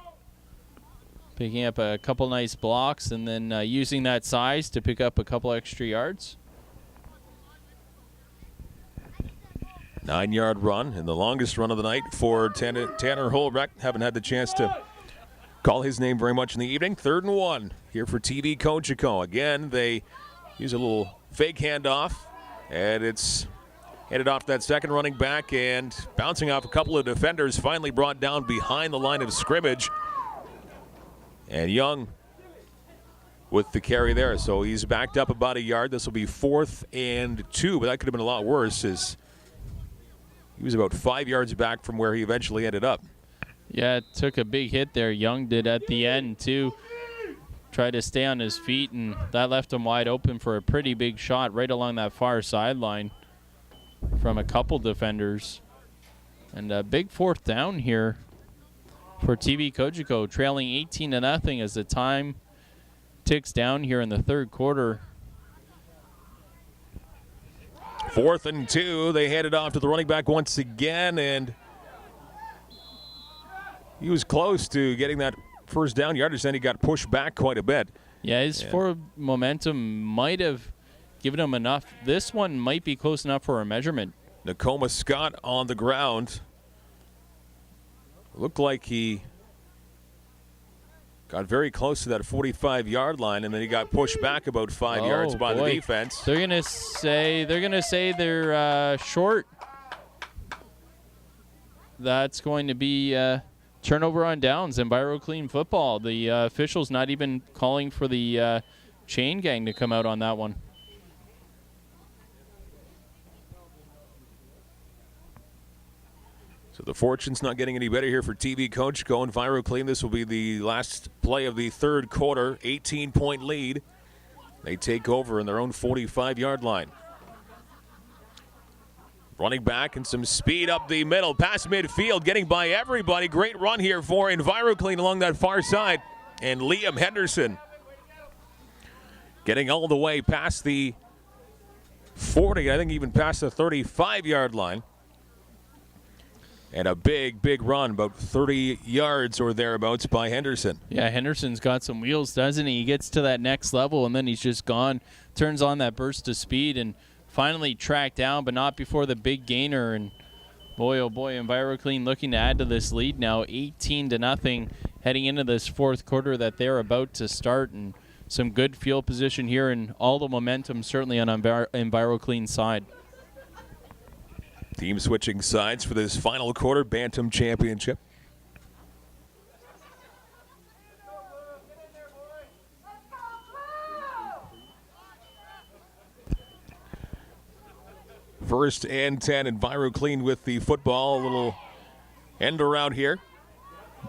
Picking up a couple nice blocks and then using that size to pick up a couple extra yards. 9-yard run and the longest run of the night for Tanner Holbrecht. Haven't had the chance to call his name very much in the evening. 3rd and 1 here for TVCogeco. Again, they use a little fake handoff, and it's headed off that second running back and bouncing off a couple of defenders, finally brought down behind the line of scrimmage. And Young with the carry there. So he's backed up about a yard. This will be 4th and 2, but that could have been a lot worse as he was about 5 yards back from where he eventually ended up. Yeah, it took a big hit there. Young did at the end, too. Tried to stay on his feet, and that left him wide open for a pretty big shot right along that far sideline from a couple defenders. And a big 4th down here for TVCogeco, trailing 18-0 as the time ticks down here in the third quarter. 4th and 2. They handed off to the running back once again, and he was close to getting that first down yardage. Then he got pushed back quite a bit. Yeah, his forward momentum might have given him enough. This one might be close enough for a measurement. Nakoma Scott on the ground. Looked like he got very close to that 45-yard line, and then he got pushed back about 5 yards by the defense. They're gonna say they're short. That's going to be turnover on downs. EnviroClean football. The officials not even calling for the chain gang to come out on that one. So the fortune's not getting any better here for TVCogeco. EnviroClean, this will be the last play of the third quarter. 18-point lead. They take over in their own 45-yard line. Running back and some speed up the middle, past midfield, getting by everybody. Great run here for EnviroClean along that far side. And Liam Henderson getting all the way past the 40, I think even past the 35-yard line. And a big, big run, about 30 yards or thereabouts by Henderson. Yeah, Henderson's got some wheels, doesn't he? He gets to that next level, and then he's just gone. Turns on that burst of speed and finally tracked down, but not before the big gainer. And boy, oh boy, EnviroClean looking to add to this lead now, 18-0, heading into this fourth quarter that they're about to start. And some good field position here, and all the momentum certainly on EnviroClean's side. Team switching sides for this final quarter Bantam Championship. First and 10, EnviroClean with the football. A little end around here.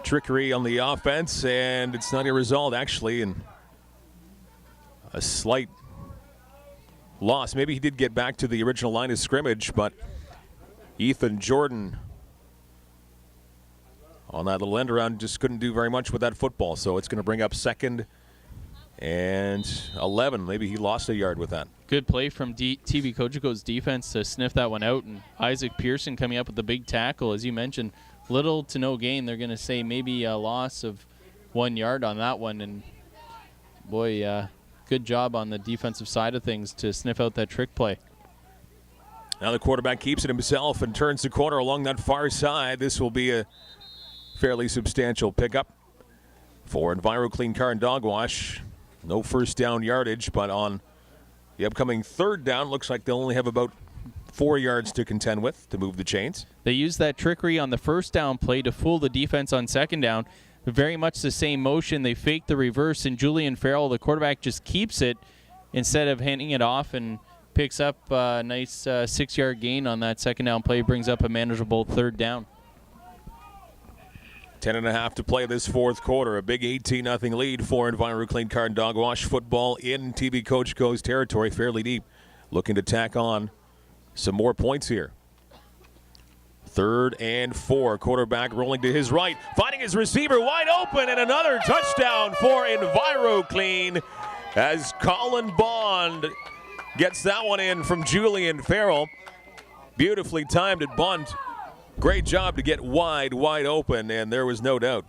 Trickery on the offense, and it's not a result, actually, and a slight loss. Maybe he did get back to the original line of scrimmage, but Ethan Jordan on that little end around just couldn't do very much with that football, so it's going to bring up 2nd and 11. Maybe he lost a yard with that. Good play from TVCogeco's defense to sniff that one out, and Isaac Pearson coming up with the big tackle. As you mentioned, little to no gain. They're going to say maybe a loss of 1 yard on that one, and boy, good job on the defensive side of things to sniff out that trick play. Now the quarterback keeps it himself and turns the corner along that far side. This will be a fairly substantial pickup for EnviroClean Car and Dog Wash. No first down yardage, but on the upcoming 3rd down, looks like they'll only have about 4 yards to contend with to move the chains. They used that trickery on the first down play to fool the defense on 2nd down. Very much the same motion. They faked the reverse, and Julian Farrell, the quarterback, just keeps it instead of handing it off and picks up a nice 6-yard gain on that 2nd down play, brings up a manageable 3rd down. 10.5 to play this 4th quarter. A big 18-0 lead for EnviroClean Car and Dog Wash. Football in TVCogeco's territory, fairly deep. Looking to tack on some more points here. 3rd and 4. Quarterback rolling to his right, finding his receiver wide open, and another touchdown for EnviroClean as Colin Bond gets that one in from Julian Farrell. Beautifully timed at bunt. Great job to get wide open, and there was no doubt.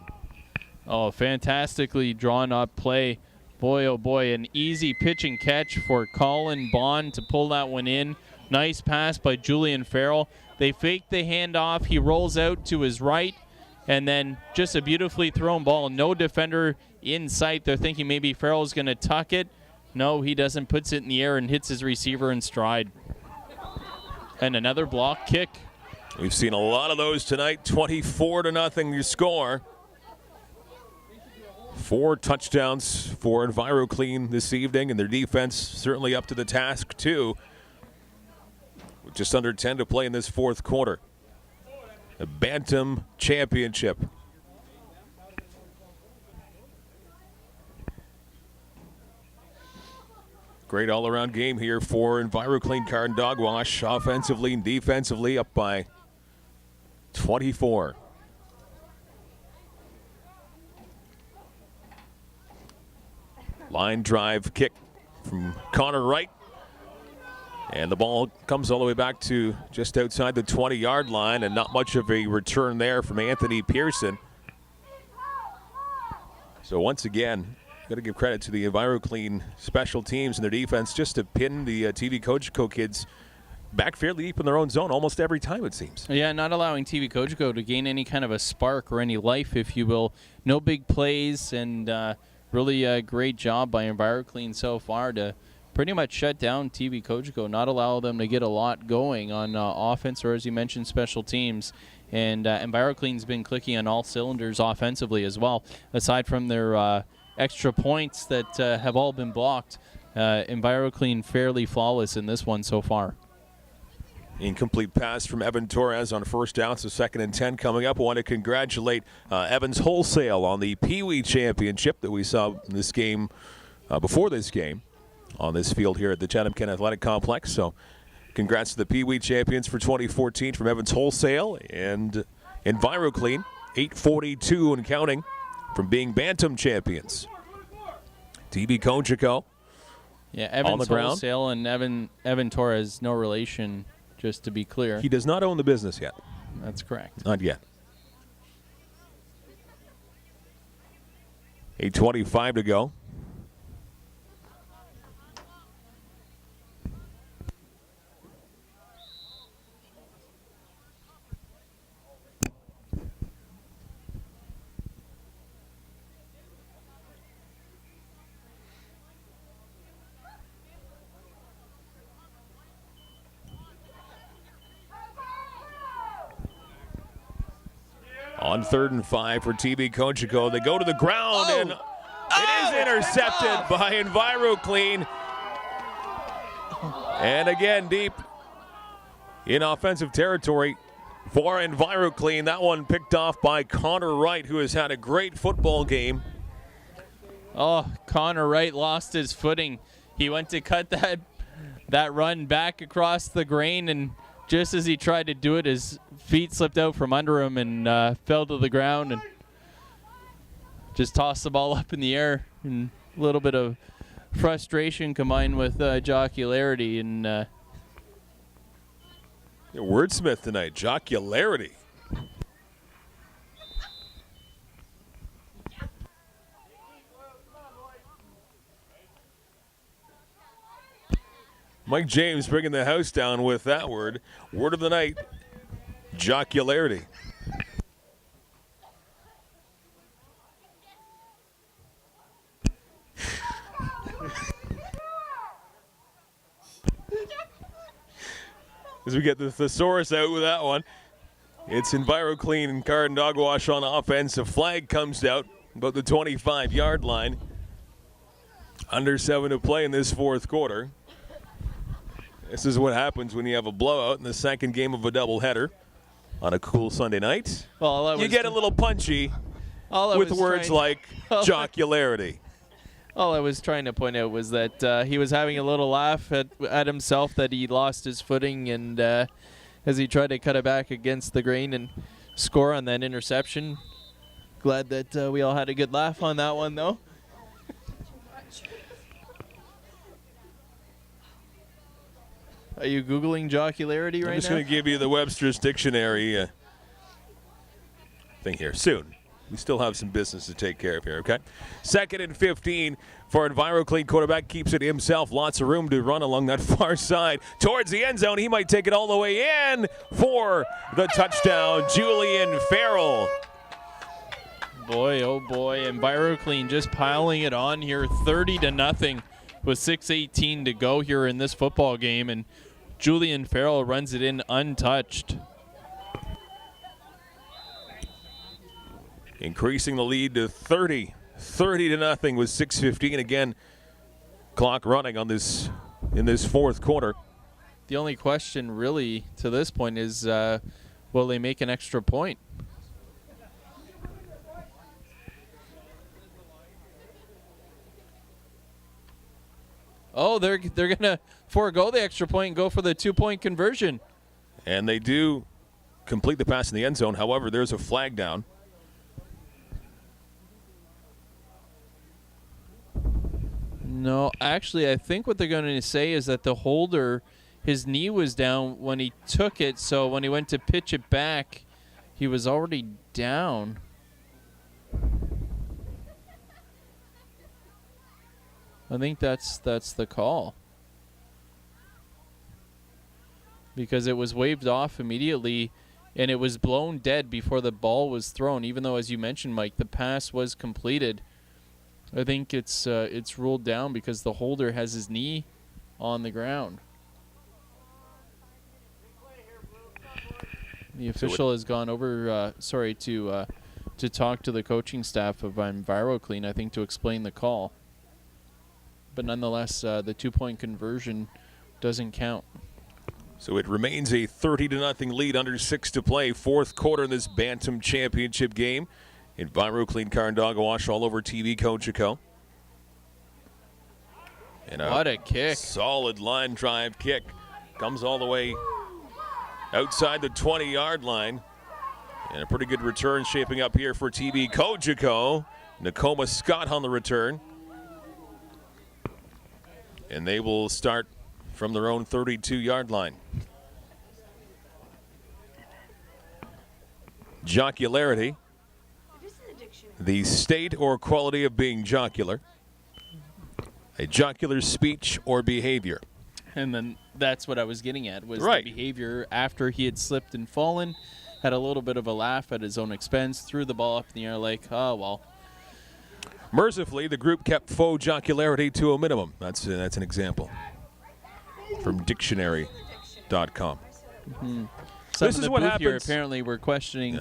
Oh, fantastically drawn up play. Boy, oh boy, an easy pitch and catch for Colin Bond to pull that one in. Nice pass by Julian Farrell. They fake the handoff. He rolls out to his right, and then just a beautifully thrown ball. No defender in sight. They're thinking maybe Farrell's going to tuck it. No, he doesn't. Puts it in the air and hits his receiver in stride. And another block kick. We've seen a lot of those tonight. 24-0 your score. 4 touchdowns for EnviroClean this evening, and their defense certainly up to the task too. With just under 10 to play in this 4th quarter. The Bantam Championship. Great all-around game here for EnviroClean Car and Dog Wash. Offensively and defensively up by 24. Line drive kick from Connor Wright. And the ball comes all the way back to just outside the 20-yard line, and not much of a return there from Anthony Pearson. So once again, got to give credit to the EnviroClean special teams and their defense just to pin the TVCogeco kids back fairly deep in their own zone almost every time, it seems. Yeah, not allowing TVCogeco to gain any kind of a spark or any life, if you will. No big plays, and really a great job by EnviroClean so far to pretty much shut down TVCogeco, not allow them to get a lot going on offense or, as you mentioned, special teams. And EnviroClean's been clicking on all cylinders offensively as well, aside from their extra points that have all been blocked. EnviroClean fairly flawless in this one so far. Incomplete pass from Evan Torres on 1st down, so 2nd and 10 coming up. I want to congratulate Evans Wholesale on the Pee Wee Championship that we saw in this game, before this game, on this field here at the Chatham-Kent Athletic Complex. So congrats to the Pee Wee champions for 2014 from Evans Wholesale and EnviroClean, 842 and counting from being Bantam champions. TVCogeco Yeah, Evans on the ground. Wholesale and Evan Torres, no relation, just to be clear. He does not own the business yet. That's correct. Not yet. 8:25 to go. On 3rd and 5 for TVCogeco. They go to the ground, and it is intercepted by Enviro Clean. And again, deep in offensive territory for Enviro Clean. That one picked off by Connor Wright, who has had a great football game. Oh, Connor Wright lost his footing. He went to cut that run back across the grain, and just as he tried to do it, his feet slipped out from under him and fell to the ground and just tossed the ball up in the air. And a little bit of frustration combined with jocularity. And wordsmith tonight, jocularity. Mike James bringing the house down with that word. Word of the night, jocularity. As we get the thesaurus out with that one, it's Enviro Clean and Card and Dog Wash on offense. A flag comes out about the 25-yard line. Under 7 to play in this fourth quarter. This is what happens when you have a blowout in the second game of a doubleheader on a cool Sunday night. Well, you get a little punchy with words like jocularity. All I was trying to point out was that he was having a little laugh at himself that he lost his footing, and as he tried to cut it back against the grain and score on that interception. Glad that we all had a good laugh on that one, though. Are you Googling jocularity right now? I'm just going to give you the Webster's Dictionary thing here soon. We still have some business to take care of here, okay? 2nd and 15 for Enviro Clean. Quarterback keeps it himself. Lots of room to run along that far side towards the end zone. He might take it all the way in for the touchdown. Julian Farrell. Boy, oh boy. Enviro Clean just piling it on here. 30-0 with 6:18 to go here in this football game. And Julian Farrell runs it in untouched. Increasing the lead to 30 to nothing with 6:15 again. Clock running on this in this fourth quarter. The only question really to this point is will they make an extra point? Oh, they're going to forego the extra point and go for the 2-point conversion. And they do complete the pass in the end zone. However, there's a flag down. No, actually, I think what they're going to say is that the holder, his knee was down when he took it, so when he went to pitch it back, he was already down. I think that's the call. Because it was waved off immediately, and it was blown dead before the ball was thrown, even though, as you mentioned, Mike, the pass was completed. I think it's ruled down because the holder has his knee on the ground. The official has gone over, to talk to the coaching staff of Enviro Clean, I think, to explain the call. But nonetheless, the 2-point conversion doesn't count. So it remains a 30-0 lead, under 6 to play. Fourth quarter in this Bantam championship game. Enviro Clean Car and Dog Wash all over TVCogeco. And what a kick. Solid line drive kick. Comes all the way outside the 20-yard line. And a pretty good return shaping up here for TVCogeco. Nakoma Scott on the return. And they will start from their own 32-yard line. Jocularity. The state or quality of being jocular. A jocular speech or behavior. And then that's what I was getting at, was right. The behavior after he had slipped and fallen, had a little bit of a laugh at his own expense, threw the ball up in the air like, oh, well. Mercifully, the group kept faux jocularity to a minimum. That's an example from dictionary.com. Mm-hmm. This is what happens here apparently we're questioning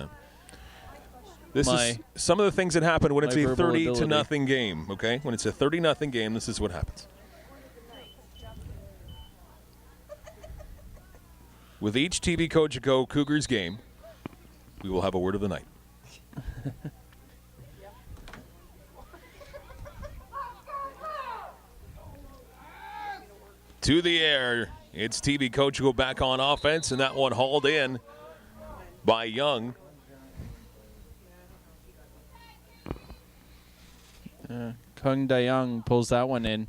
This is some of the things that happen when it's a 30-0 game, okay? When it's a 30-0 game, this is what happens. With each TVCogeco Cougars game, we will have a word of the night. To the air, it's TVCogeco back on offense, and that one hauled in by Young. Kung Da-young pulls that one in.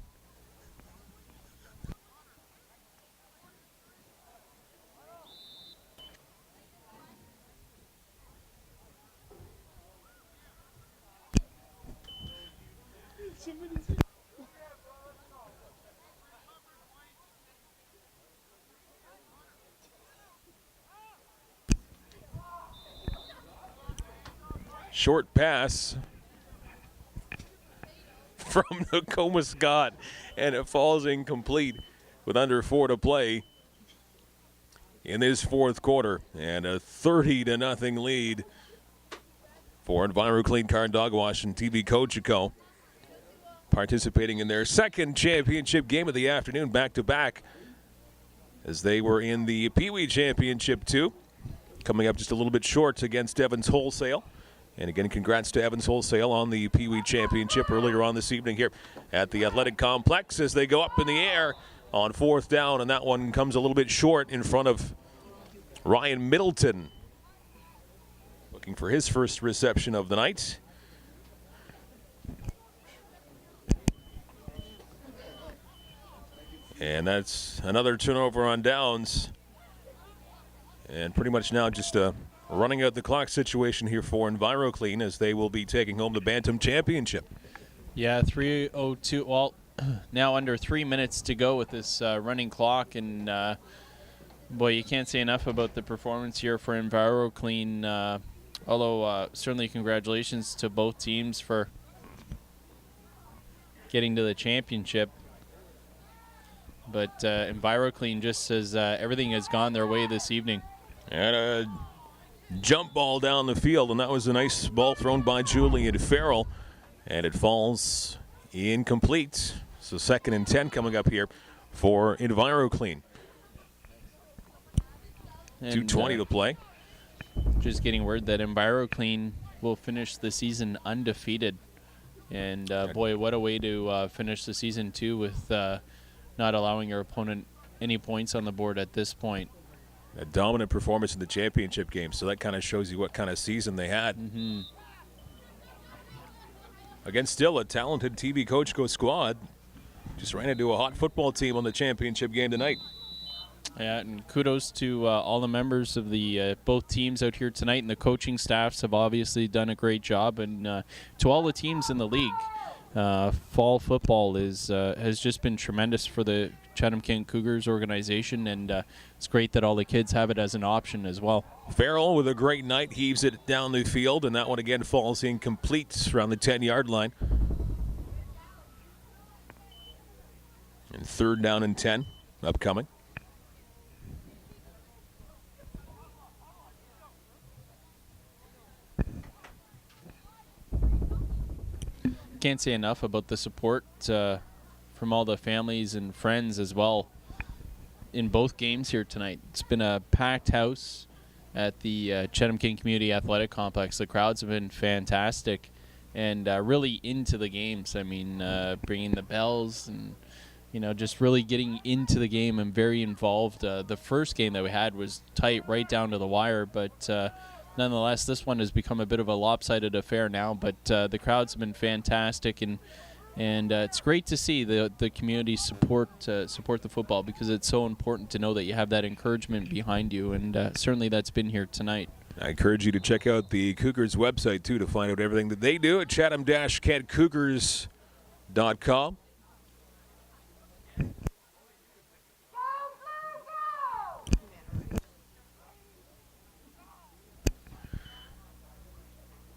Short pass from Nakoma Scott, and it falls incomplete with under 4 to play in this fourth quarter, and a 30-0 lead for Enviro Clean Car Dog Wash and TVCogeco, participating in their second championship game of the afternoon, back-to-back, as they were in the Pee Wee Championship too, coming up just a little bit short against Evans Wholesale. And again, congrats to Evans Wholesale on the Pee Wee Championship earlier on this evening here at the Athletic Complex as they go up in the air on fourth down, and that one comes a little bit short in front of Ryan Middleton, looking for his first reception of the night. And that's another turnover on downs, and pretty much now just running out the clock situation here for Enviro Clean as they will be taking home the Bantam Championship. Yeah, 3:02. Well, now under 3 minutes to go with this running clock, and boy, you can't say enough about the performance here for Enviro Clean. Although certainly congratulations to both teams for getting to the championship. But Enviro Clean just says everything has gone their way this evening. And a jump ball down the field, and that was a nice ball thrown by Julian Farrell, and it falls incomplete. So 2nd and 10 coming up here for Enviro Clean. 2:20 to play. Just getting word that Enviro Clean will finish the season undefeated. And boy, what a way to finish the season too, with not allowing your opponent any points on the board at this point. A dominant performance in the championship game, so that kind of shows you what kind of season they had. Against still a talented TVCogeco squad. Just ran into a hot football team on the championship game tonight. Yeah, and kudos to all the members of the both teams out here tonight, and the coaching staffs have obviously done a great job. And to all the teams in the league, fall football has just been tremendous for the Chatham-Kent Cougars organization, and it's great that all the kids have it as an option as well. Farrell with a great night, heaves it down the field, and that one again falls incomplete around the 10-yard line. And 3rd down and 10 upcoming. Can't say enough about the support from all the families and friends as well in both games here tonight. It's been a packed house at the Chatham-Kent Community Athletic Complex. The crowds have been fantastic and really into the games. I mean, bringing the bells and, you know, just really getting into the game and very involved. The first game that we had was tight right down to the wire, but nonetheless, this one has become a bit of a lopsided affair now. But the crowds have been fantastic, and it's great to see the community support the football, because it's so important to know that you have that encouragement behind you, and certainly that's been here tonight. I encourage you to check out the Cougars website too to find out everything that they do at Chatham-Kentcougars.com.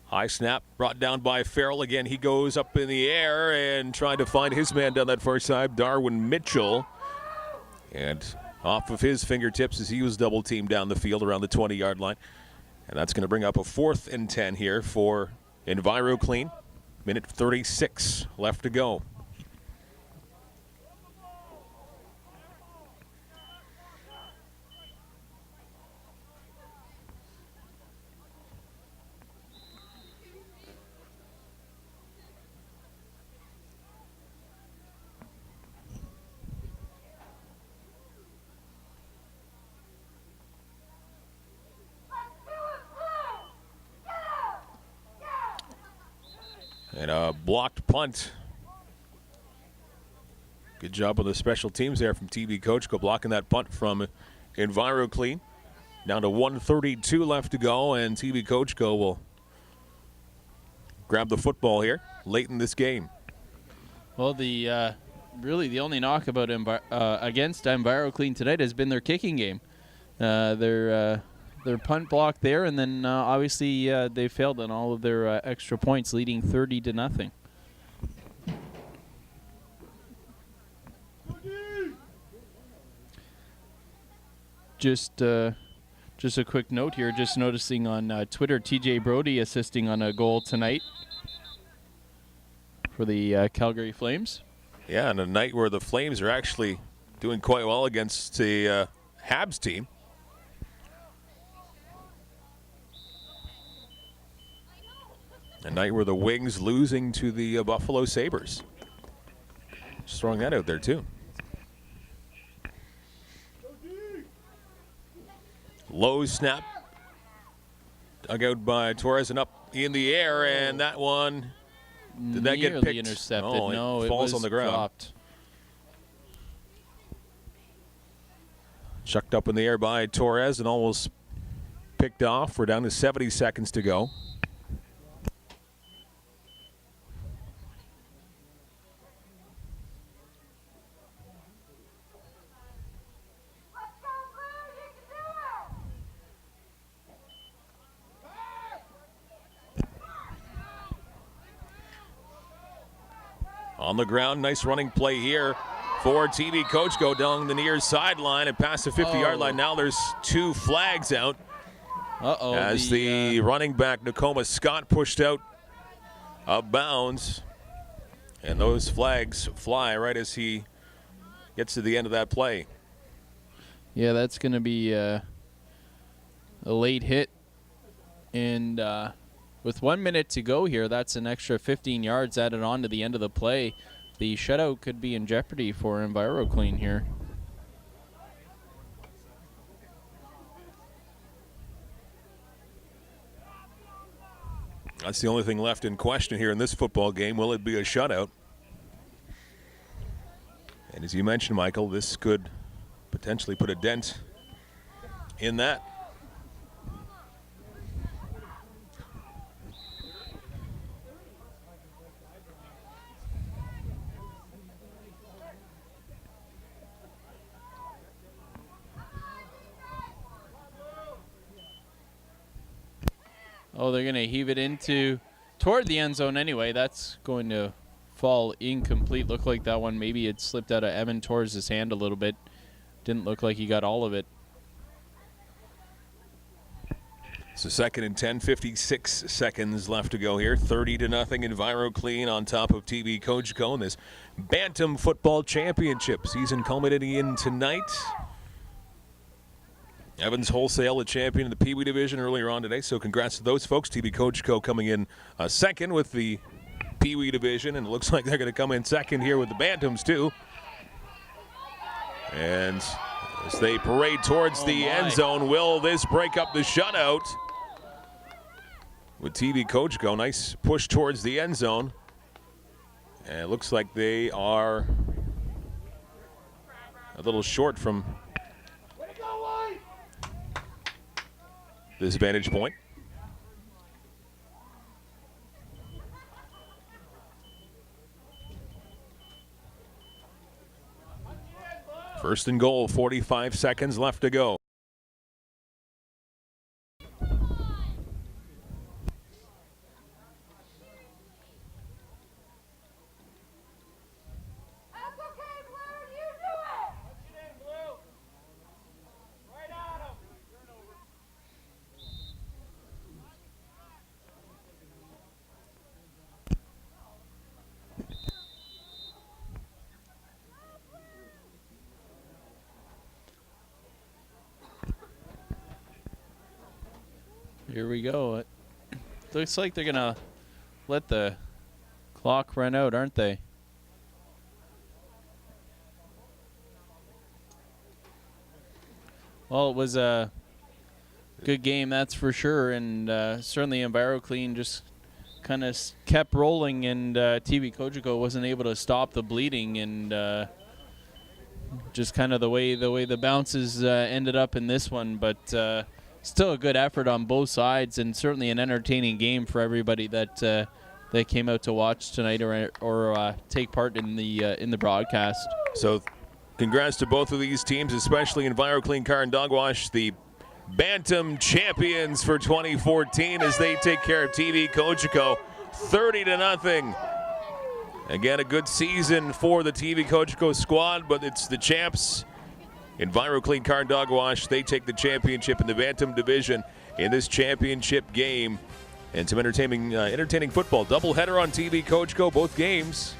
High snap brought down by Farrell. Again, he goes up in the air and trying to find his man down that far side, Darwin Mitchell. And off of his fingertips as he was double teamed down the field around the 20-yard line. And that's going to bring up a 4th and 10 here for Enviro Clean. Minute 36 left to go. And a blocked punt. Good job on the special teams there from TVCogeco blocking that punt from Enviro Clean. Down to 1:32 left to go, and TVCogeco will grab the football here late in this game. Well, the really the only knock about against Enviro Clean tonight has been their kicking game. Their punt block there, and then obviously they failed on all of their extra points, leading 30-0. Just a quick note here. Just noticing on Twitter, TJ Brody assisting on a goal tonight for the Calgary Flames. Yeah, and a night where the Flames are actually doing quite well against the Habs team. A night where the Wings losing to the Buffalo Sabres. Just throwing that out there, too. Low snap. Dug out by Torres and up in the air, and that one, did that get picked? Intercepted. Oh, no, it falls was on the ground. Dropped. Chucked up in the air by Torres and almost picked off. We're down to 70 seconds to go. On the ground, nice running play here for TVCogeco down the near sideline and past the 50-yard line. Now there's 2 flags out. As the running back, Nakoma Scott, pushed out of bounds. And those flags fly right as he gets to the end of that play. Yeah, that's going to be a late hit. And with 1 minute to go here, that's an extra 15 yards added on to the end of the play. The shutout could be in jeopardy for Enviro Clean here. That's the only thing left in question here in this football game. Will it be a shutout? And as you mentioned, Michael, this could potentially put a dent in that. Oh, they're going to heave it toward the end zone anyway. That's going to fall incomplete. Looked like that one maybe it slipped out of Evan Torres' hand a little bit. Didn't look like he got all of it. So 2nd and 10, 56 seconds left to go here. 30-0 Enviro Clean on top of TVCogeco in this Bantam Football Championship. Season culminating in tonight. Evans Wholesale, the champion of the Pee Wee division earlier on today, so congrats to those folks. TVCogeco coming in second with the Pee Wee division, and it looks like they're going to come in second here with the Bantams too. And as they parade towards the end zone, will this break up the shutout? With TVCogeco, nice push towards the end zone. And it looks like they are a little short from this vantage point. First and goal, 45 seconds left to go. Here we go. It looks like they're going to let the clock run out, aren't they? Well, it was a good game, that's for sure, and certainly EnviroClean just kind of kept rolling, and TVCogeco wasn't able to stop the bleeding, and just kind of the way the bounces ended up in this one, but still a good effort on both sides, and certainly an entertaining game for everybody that came out to watch tonight or take part in the broadcast. So, congrats to both of these teams, especially EnviroClean Car and Dog Wash, the Bantam champions for 2014, as they take care of TVCogeco 30-0. Again, a good season for the TVCogeco squad, but it's the champs. EnviroClean Car and Dog Wash, they take the championship in the Bantam division in this championship game. And some entertaining football. Doubleheader on TVCogeco. Both games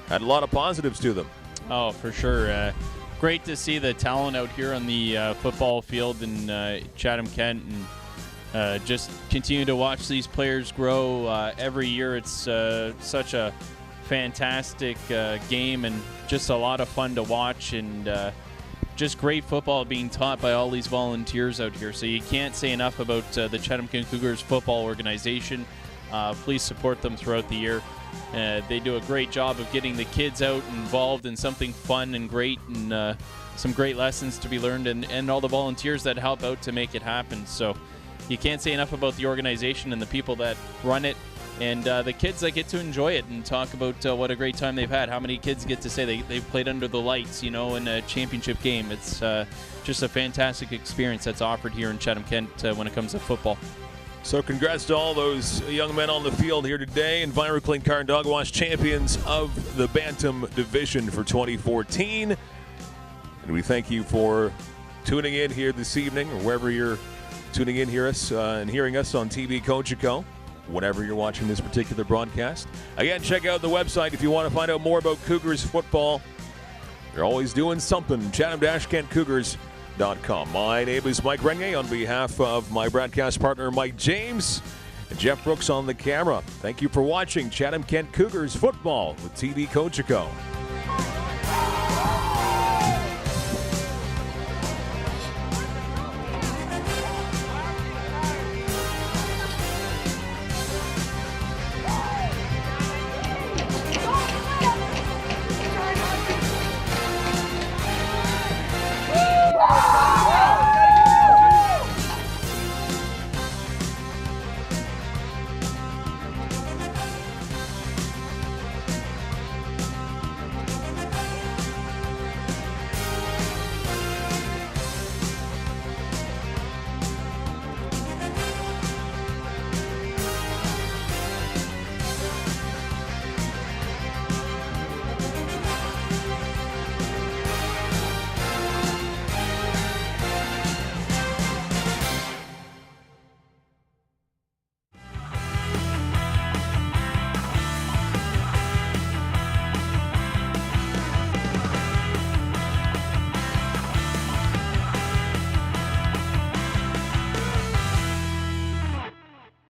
had a lot of positives to them. Oh, for sure. Great to see the talent out here on the football field in Chatham-Kent, and just continue to watch these players grow every year. It's such a fantastic game and just a lot of fun to watch, and just great football being taught by all these volunteers out here. So you can't say enough about the Chatham-Kent Cougars football organization. Please support them throughout the year. They do a great job of getting the kids out involved in something fun and great, and some great lessons to be learned, and all the volunteers that help out to make it happen. So you can't say enough about the organization and the people that run it, and the kids that get to enjoy it and talk about what a great time they've had. How many kids get to say they've played under the lights, in a championship game. It's just a fantastic experience that's offered here in Chatham-Kent when it comes to football. So congrats to all those young men on the field here today. EnviroClean Car and Dog Wash champions of the Bantam division for 2014. And we thank you for tuning in here this evening, or wherever you're tuning in and hearing us on TVCogeco, whenever you're watching this particular broadcast. Again, check out the website if you want to find out more about Cougars football. They're always doing something. Chatham-Kent-Cougars.com. My name is Mike Renier on behalf of my broadcast partner Mike James and Jeff Brooks on the camera. Thank you for watching Chatham-Kent Cougars football with TVCogeco.